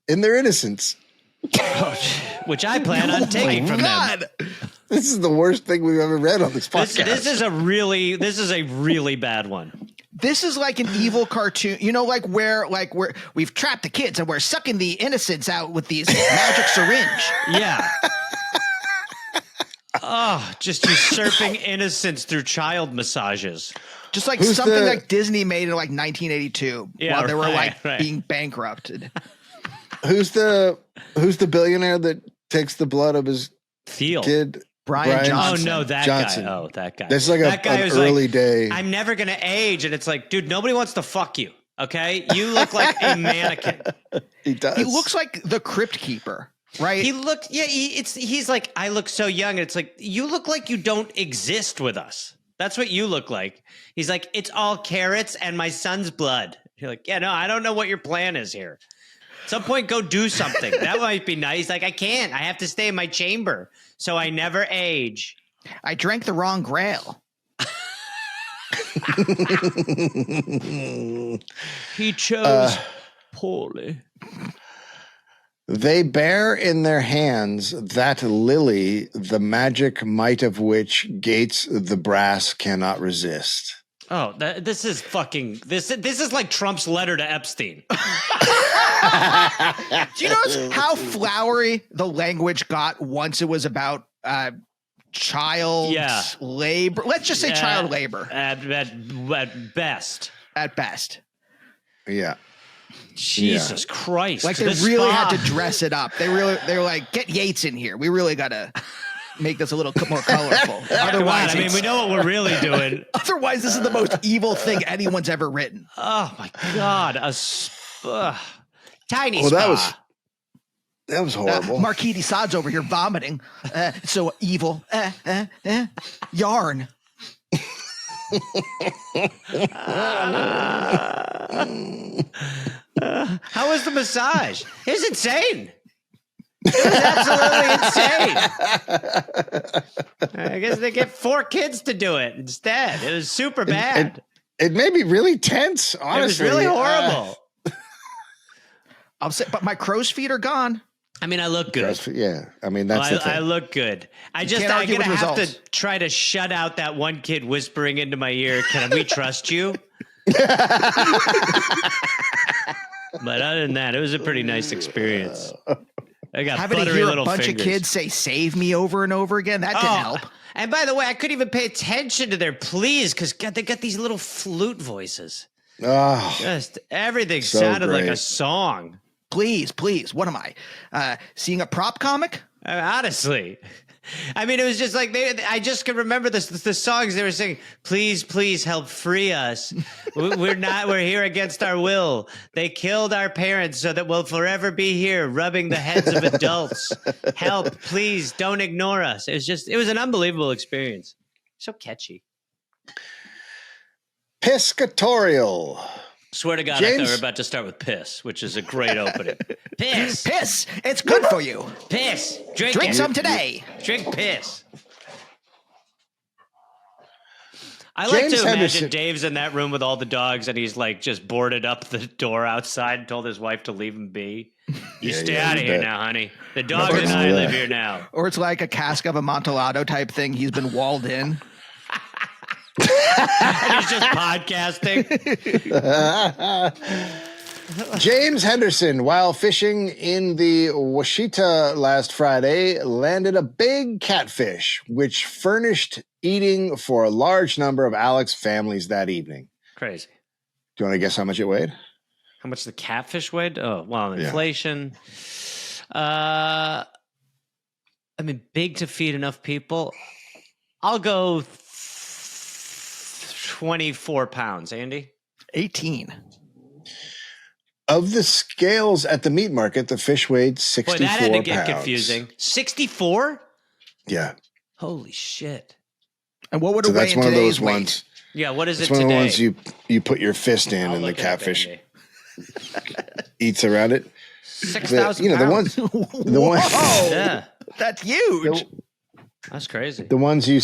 innocence. Which I plan on taking from them. This is the worst thing we've ever read on this podcast. This is a really bad one. This is like an evil cartoon, like where we've trapped the kids and we're sucking the innocents out with these magic syringe. Yeah. Oh, just usurping innocence through child massages. Just like something like Disney made in like 1982 while they were being bankrupted. Who's the billionaire that takes the blood of his kid? Brian Johnson. Oh, no, that Johnson. guy. Oh, that guy. This is like an early day. I'm never going to age. And it's like, dude, nobody wants to fuck you. Okay? You look like a mannequin. He does. He looks like the Crypt Keeper, right? He's like, I look so young. And it's like, you look like you don't exist with us. That's what you look like. He's like, it's all carrots and my son's blood. You're like, yeah, no, I don't know what your plan is here. At some point, go do something. That might be nice. Like, I can't. I have to stay in my chamber, so I never age. I drank the wrong Grail. He chose poorly. They bear in their hands that lily, the magic might of which gates the brass cannot resist. Oh, this is like Trump's letter to Epstein. Do you notice how flowery the language got once it was about child labor? Let's just say child labor. At best. At best. Yeah. Jesus Christ. Like they really had to dress it up. They were like, get Yates in here. We really got to make this a little more colorful. Otherwise, we know what we're really doing. Otherwise, this is the most evil thing anyone's ever written. Oh my God. Tiny spa. That was horrible. Marquis de Sade's over here vomiting. So evil. Yarn. How was the massage? It was insane. It was absolutely insane. I guess they get 4 kids to do it instead. It was super bad. It made me really tense, honestly. It was really horrible. I'll say, but my crow's feet are gone. I mean, I look good. Yeah, I mean, that's the thing. I look good. I'm going to have to try to shut out that one kid whispering into my ear, can we trust you? But other than that, it was a pretty nice experience. I got having to hear a bunch of kids say "save me" over and over again. That didn't help. And by the way, I couldn't even pay attention to their pleas because they got these little flute voices. Oh, just everything sounded like a song. Please, what am I? Seeing a prop comic? Honestly. I mean, it was just like I just could remember the songs they were singing. Please help free us. We're here against our will. They killed our parents so that we'll forever be here rubbing the heads of adults. Help, please don't ignore us. It was an unbelievable experience. So catchy. Piscatorial. Swear to God, I thought we were about to start with piss, which is a great opening. Piss. Piss. It's good for you. Piss. Drink some today. Drink piss. I like to imagine Dave's in that room with all the dogs and he's like just boarded up the door outside and told his wife to leave him be. You stay out of here now, honey. The dog and I live here now. Or it's like a cask of Amontillado type thing. He's been walled in. And he's just podcasting. James Henderson, while fishing in the Washita last Friday, landed a big catfish, which furnished eating for a large number of Alex families that evening. Crazy. Do you want to guess how much it weighed? How much the catfish weighed? Oh, well, inflation. I mean, big to feed enough people. I'll go 24 pounds, Andy. 18. Of the scales at the meat market, the fish weighed 64 pounds. Boy, that had to get confusing. 64? Yeah. Holy shit. And what would it weigh in today's weight? Ones, yeah, what is it today? It's one today? of the ones you put your fist in and the catfish eats around it. 6,000 pounds. The ones. Yeah. That's huge. That's crazy. The ones you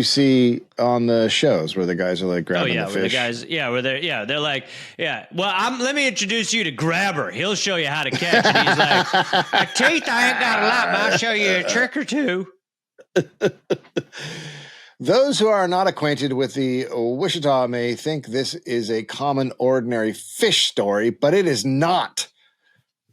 see on the shows where the guys are like grabbing the fish. Where the guys, they're like, well, let me introduce you to Grabber. He'll show you how to catch. And he's like, teeth, I ain't got a lot, but I'll show you a trick or two. Those who are not acquainted with the Wichita may think this is a common, ordinary fish story, but it is not.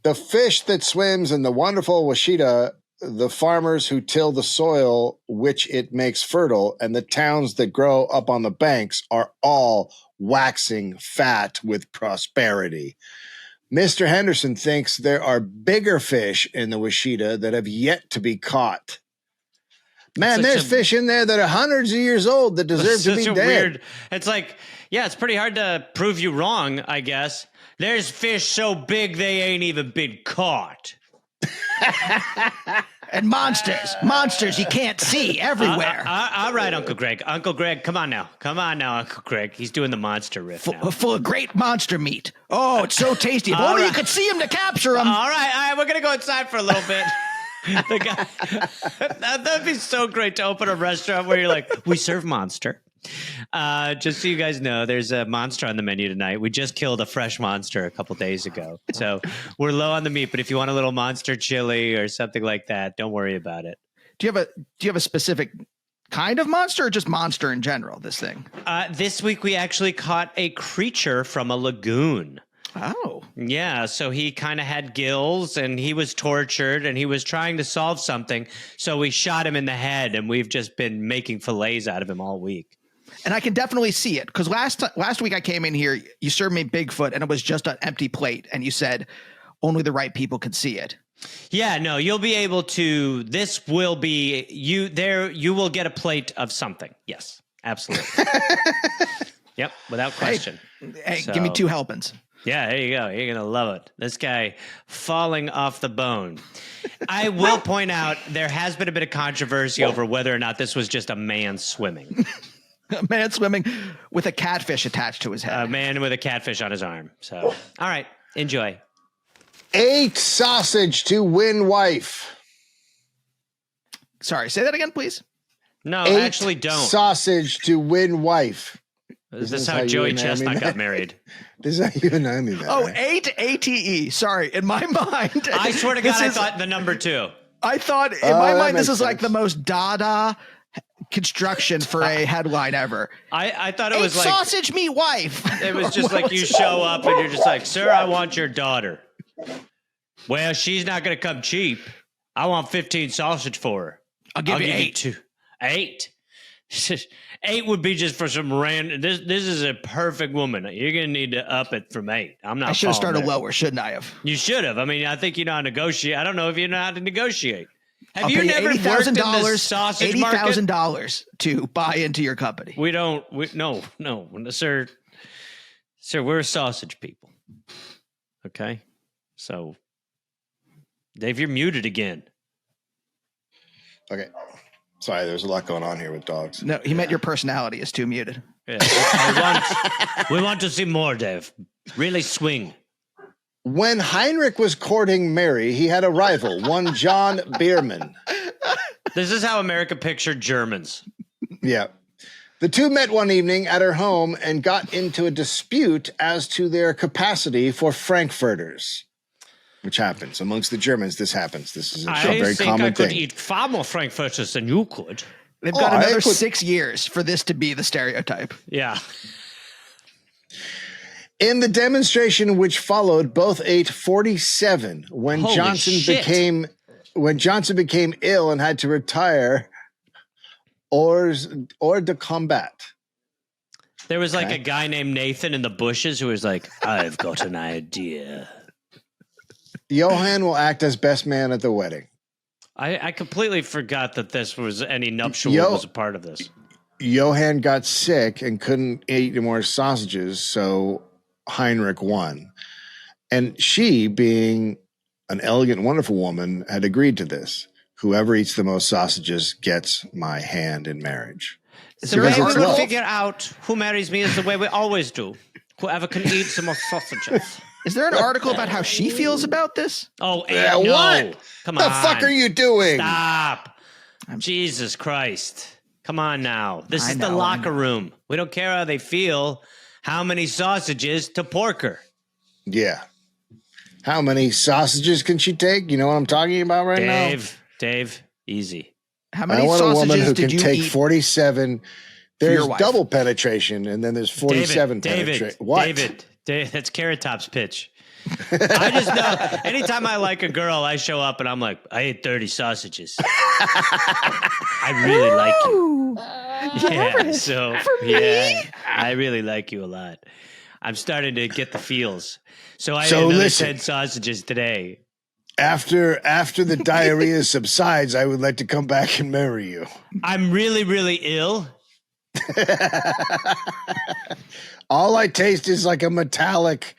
The fish that swims in the wonderful Washita, the farmers who till the soil which it makes fertile, and the towns that grow up on the banks are all waxing fat with prosperity. Mr. Henderson thinks there are bigger fish in the Washita that have yet to be caught. Man, there's fish in there that are hundreds of years old that deserve to be dead. Weird. It's like, it's pretty hard to prove you wrong, I guess. There's fish so big they ain't even been caught. And monsters you can't see everywhere. All right, Uncle Greg. Uncle Greg, come on now, Uncle Greg. He's doing the monster riff now. Full of great monster meat. Oh, it's so tasty. If only you could see him to capture him. All right, we're gonna go inside for a little bit. The guy, that'd be so great to open a restaurant where you're like, we serve monster. Just so you guys know, there's a monster on the menu tonight. We just killed a fresh monster a couple days ago, so we're low on the meat. But if you want a little monster chili or something like that, don't worry about it. Do you have a specific kind of monster, or just monster in general? This thing. This week we actually caught a creature from a lagoon. Oh. Yeah, so he kind of had gills and he was tortured and he was trying to solve something. So we shot him in the head and we've just been making fillets out of him all week. And I can definitely see it because last week I came in here, you served me Bigfoot and it was just an empty plate. And you said only the right people could see it. Yeah, no, you'll be able to. This will be you there. You will get a plate of something. Yes, absolutely. Yep, without question. Hey, give me 2 helpings. Yeah, there you go. You're going to love it. This guy falling off the bone. I will point out there has been a bit of controversy over whether or not this was just a man swimming. A man swimming with a catfish attached to his head. A man with a catfish on his arm. So, all right, enjoy. Ate sausage to win wife. Sorry, say that again, please. No, Ate actually don't. Sausage to win wife. This is how Joey Chestnut got married. This is how you and Naomi met. Oh, right? 8 ATE. Sorry, in my mind. I swear to God, I thought the number 2. I thought in my mind this is sense. like the most Dada construction for a headline ever. I thought it was like sausage meat wife. It was just like you show up and you're just like, sir, I want your daughter. Well, she's not going to come cheap. I want 15 sausage for her. I'll give you 8. 2. 8. 8 would be just for some random. This is a perfect woman. You're going to need to up it from 8. I'm not. I should have started lower, shouldn't I have? You should have. I mean, I think you know how to negotiate. I don't know if you know how to negotiate. I'll pay never worked in the sausage market? $80,000 to buy into your company. No, sir. Sir, we're sausage people. Okay, so Dave, you're muted again. Okay. Sorry, there's a lot going on here with dogs. No, he meant your personality is too muted. Yeah, we want to see more, Dave. Really swing. When Heinrich was courting Mary, he had a rival, one John Bierman. This is how America pictured Germans. Yeah. The two met one evening at her home and got into a dispute as to their capacity for Frankfurters, which happens. Amongst the Germans, this happens. This is a very common thing. I could eat far more Frankfurters than you could. They've got another 6 years for this to be the stereotype. Yeah. In the demonstration which followed, both ate 47 when Johnson became ill and had to retire hors de combat. There was like a guy named Nathan in the bushes who was like, I've got an idea. Johann will act as best man at the wedding. I completely forgot that this was any nuptial was a part of this. Johann got sick and couldn't eat any more sausages, so Heinrich won. And she, being an elegant, wonderful woman, had agreed to this. Whoever eats the most sausages gets my hand in marriage. The way we will figure out who marries me is the way we always do. Whoever can eat the most sausages. Is there an article about how she feels about this? Oh, no. What? Come on. The fuck are you doing? Stop. Jesus Christ. Come on now. This is the locker room. We don't care how they feel. How many sausages to porker? Yeah. How many sausages can she take? You know what I'm talking about right now? Dave, easy. How many I want sausages a woman who did can you take eat 47. There's double penetration, and then there's 47 penetration. What? David, that's Carrot Top's pitch. I just know anytime I like a girl, I show up and I'm like, I ate 30 sausages. I really like you. Yeah, so I really like you a lot. I'm starting to get the feels. So I ate another 10 sausages today. After the diarrhea subsides, I would like to come back and marry you. I'm really, really ill. All I taste is like a metallic.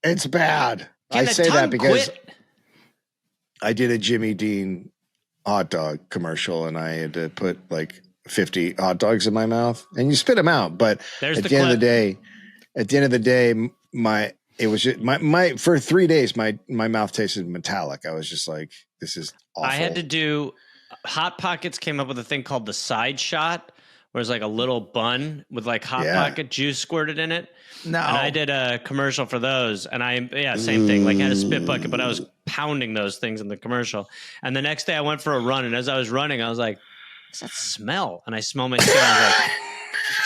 It's bad. I say that because I did a Jimmy Dean hot dog commercial and I had to put like 50 hot dogs in my mouth and you spit them out. But at the end of the day, for 3 days, my mouth tasted metallic. I was just like, this is awful. I had to do Hot Pockets came up with a thing called the side shot, where it's like a little bun with like Hot Pocket juice squirted in it. No. And I did a commercial for those and same thing. Like I had a spit bucket, but I was pounding those things in the commercial. And the next day I went for a run. And as I was running, I was like, what's that smell? And I smell my skin. I was like,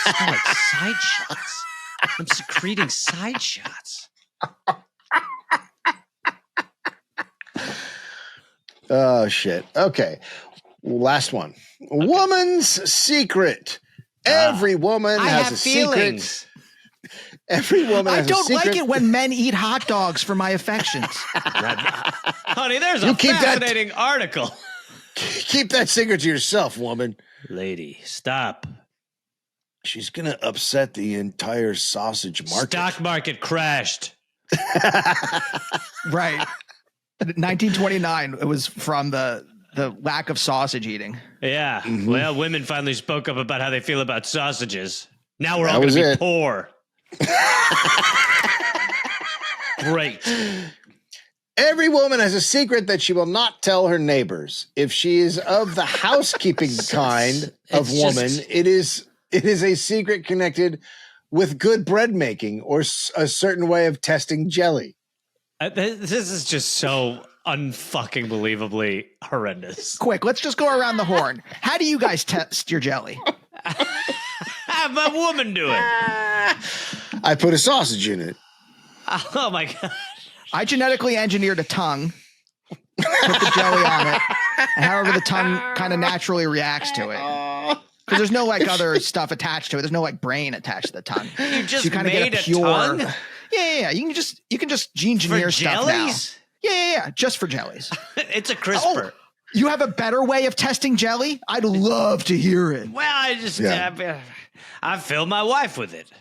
I smell like side shots. I'm secreting side shots. Oh, shit. Okay. Last one. Okay. Woman's secret. Every woman has a feelings. Secret. Every woman has a secret. I don't like it when men eat hot dogs for my affections. Honey, there's a fascinating article. Keep that secret to yourself, woman. Lady, stop. She's going to upset the entire sausage market. Stock market crashed. Right. 1929, it was from the lack of sausage eating. Yeah. Mm-hmm. Well, women finally spoke up about how they feel about sausages. Now we're all going to be poor. Great. Every woman has a secret that she will not tell her neighbors. If she is of the housekeeping kind of woman, it is a secret connected with good bread making or a certain way of testing jelly. This is just so unfucking believably horrendous. Quick, let's just go around the horn. How do you guys test your jelly? Have a woman do it. I put a sausage in it. Oh my God. I genetically engineered a tongue, put the jelly on it, and however the tongue kind of naturally reacts to it. Because there's no like other stuff attached to it. There's no like brain attached to the tongue. You just so you made a tongue? Yeah. You can just gene engineer stuff jellies? now. Yeah. Just for jellies. It's a CRISPR. Oh, you have a better way of testing jelly? I'd love to hear it. Well, I filled my wife with it.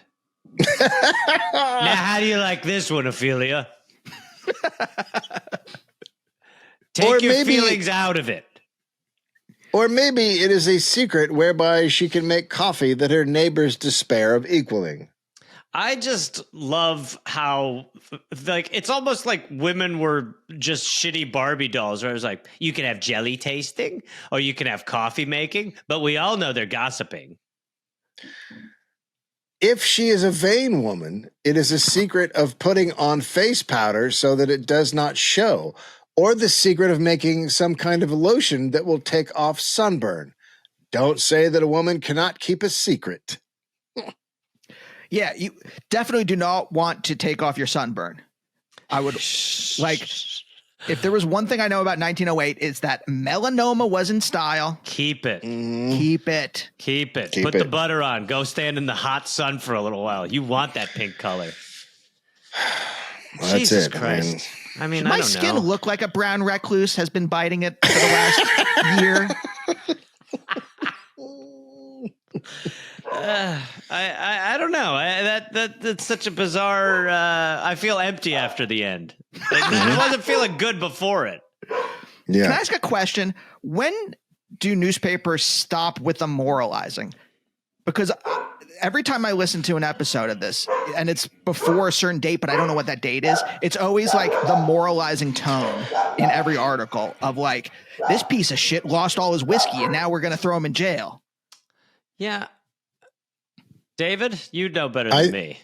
Now, how do you like this one, Ophelia? Take your feelings out of it. Or maybe it is a secret whereby she can make coffee that her neighbors despair of equaling. I just love how, like, it's almost like women were just shitty Barbie dolls where it was like, you can have jelly tasting or you can have coffee making, but we all know they're gossiping. If she is a vain woman, it is a secret of putting on face powder so that it does not show, or the secret of making some kind of lotion that will take off sunburn. Don't say that a woman cannot keep a secret. Yeah, you definitely do not want to take off your sunburn. I would like, if there was one thing I know about 1908, it's that melanoma was in style. Keep it. Keep it. Keep it. Put the butter on. Go stand in the hot sun for a little while. You want that pink color. Well, Jesus that's it, Christ. I mean, my I don't skin know. look like a brown recluse has been biting it for the last year. I don't know. That's such a bizarre. I feel empty after the end. I wasn't feeling good before it. Yeah. Can I ask a question? When do newspapers stop with the moralizing? Because every time I listen to an episode of this, and it's before a certain date, but I don't know what that date is, it's always like the moralizing tone in every article of like, this piece of shit lost all his whiskey and now we're going to throw him in jail. Yeah. David, you know better than me.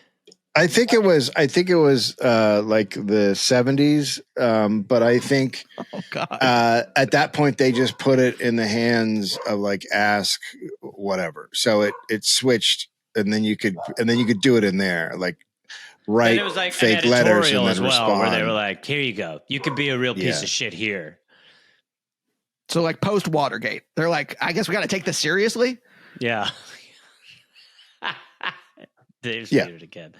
I think it was like the 70s. But I think at that point they just put it in the hands of like Ask whatever. So it switched and then you could do it in there. Like write it was like fake an letters and then as well, respond. where they were like, here you go. You could be a real piece of shit here. So like post Watergate, they're like, I guess we got to take this seriously. Yeah. Dave's muted again.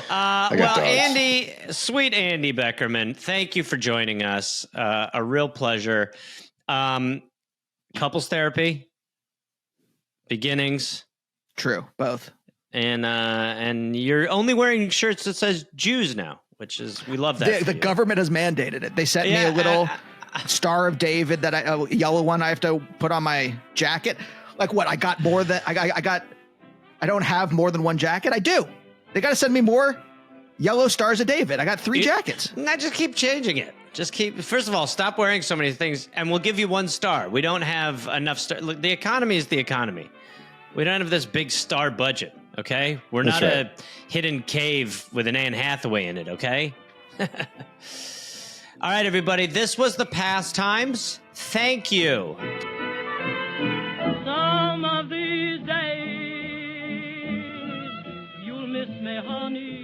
Well, Andy, sweet Andy Beckerman, thank you for joining us. A real pleasure. Couples therapy, beginnings. True, both. And you're only wearing shirts that says Jews now, which is, we love that. The government has mandated it. They sent me a little Star of David a yellow one I have to put on my jacket. Like what? I got more than I don't have more than one jacket. I do. They got to send me more yellow Stars of David. I got 3 jackets. I just keep changing it. First of all, stop wearing so many things and we'll give you 1 star. We don't have enough stars. Look, the economy is the economy. We don't have this big star budget, okay? We're not a hidden cave with an Anne Hathaway in it, okay? All right, everybody. This was the Pastimes. Thank you. Some of these days you'll miss me, honey.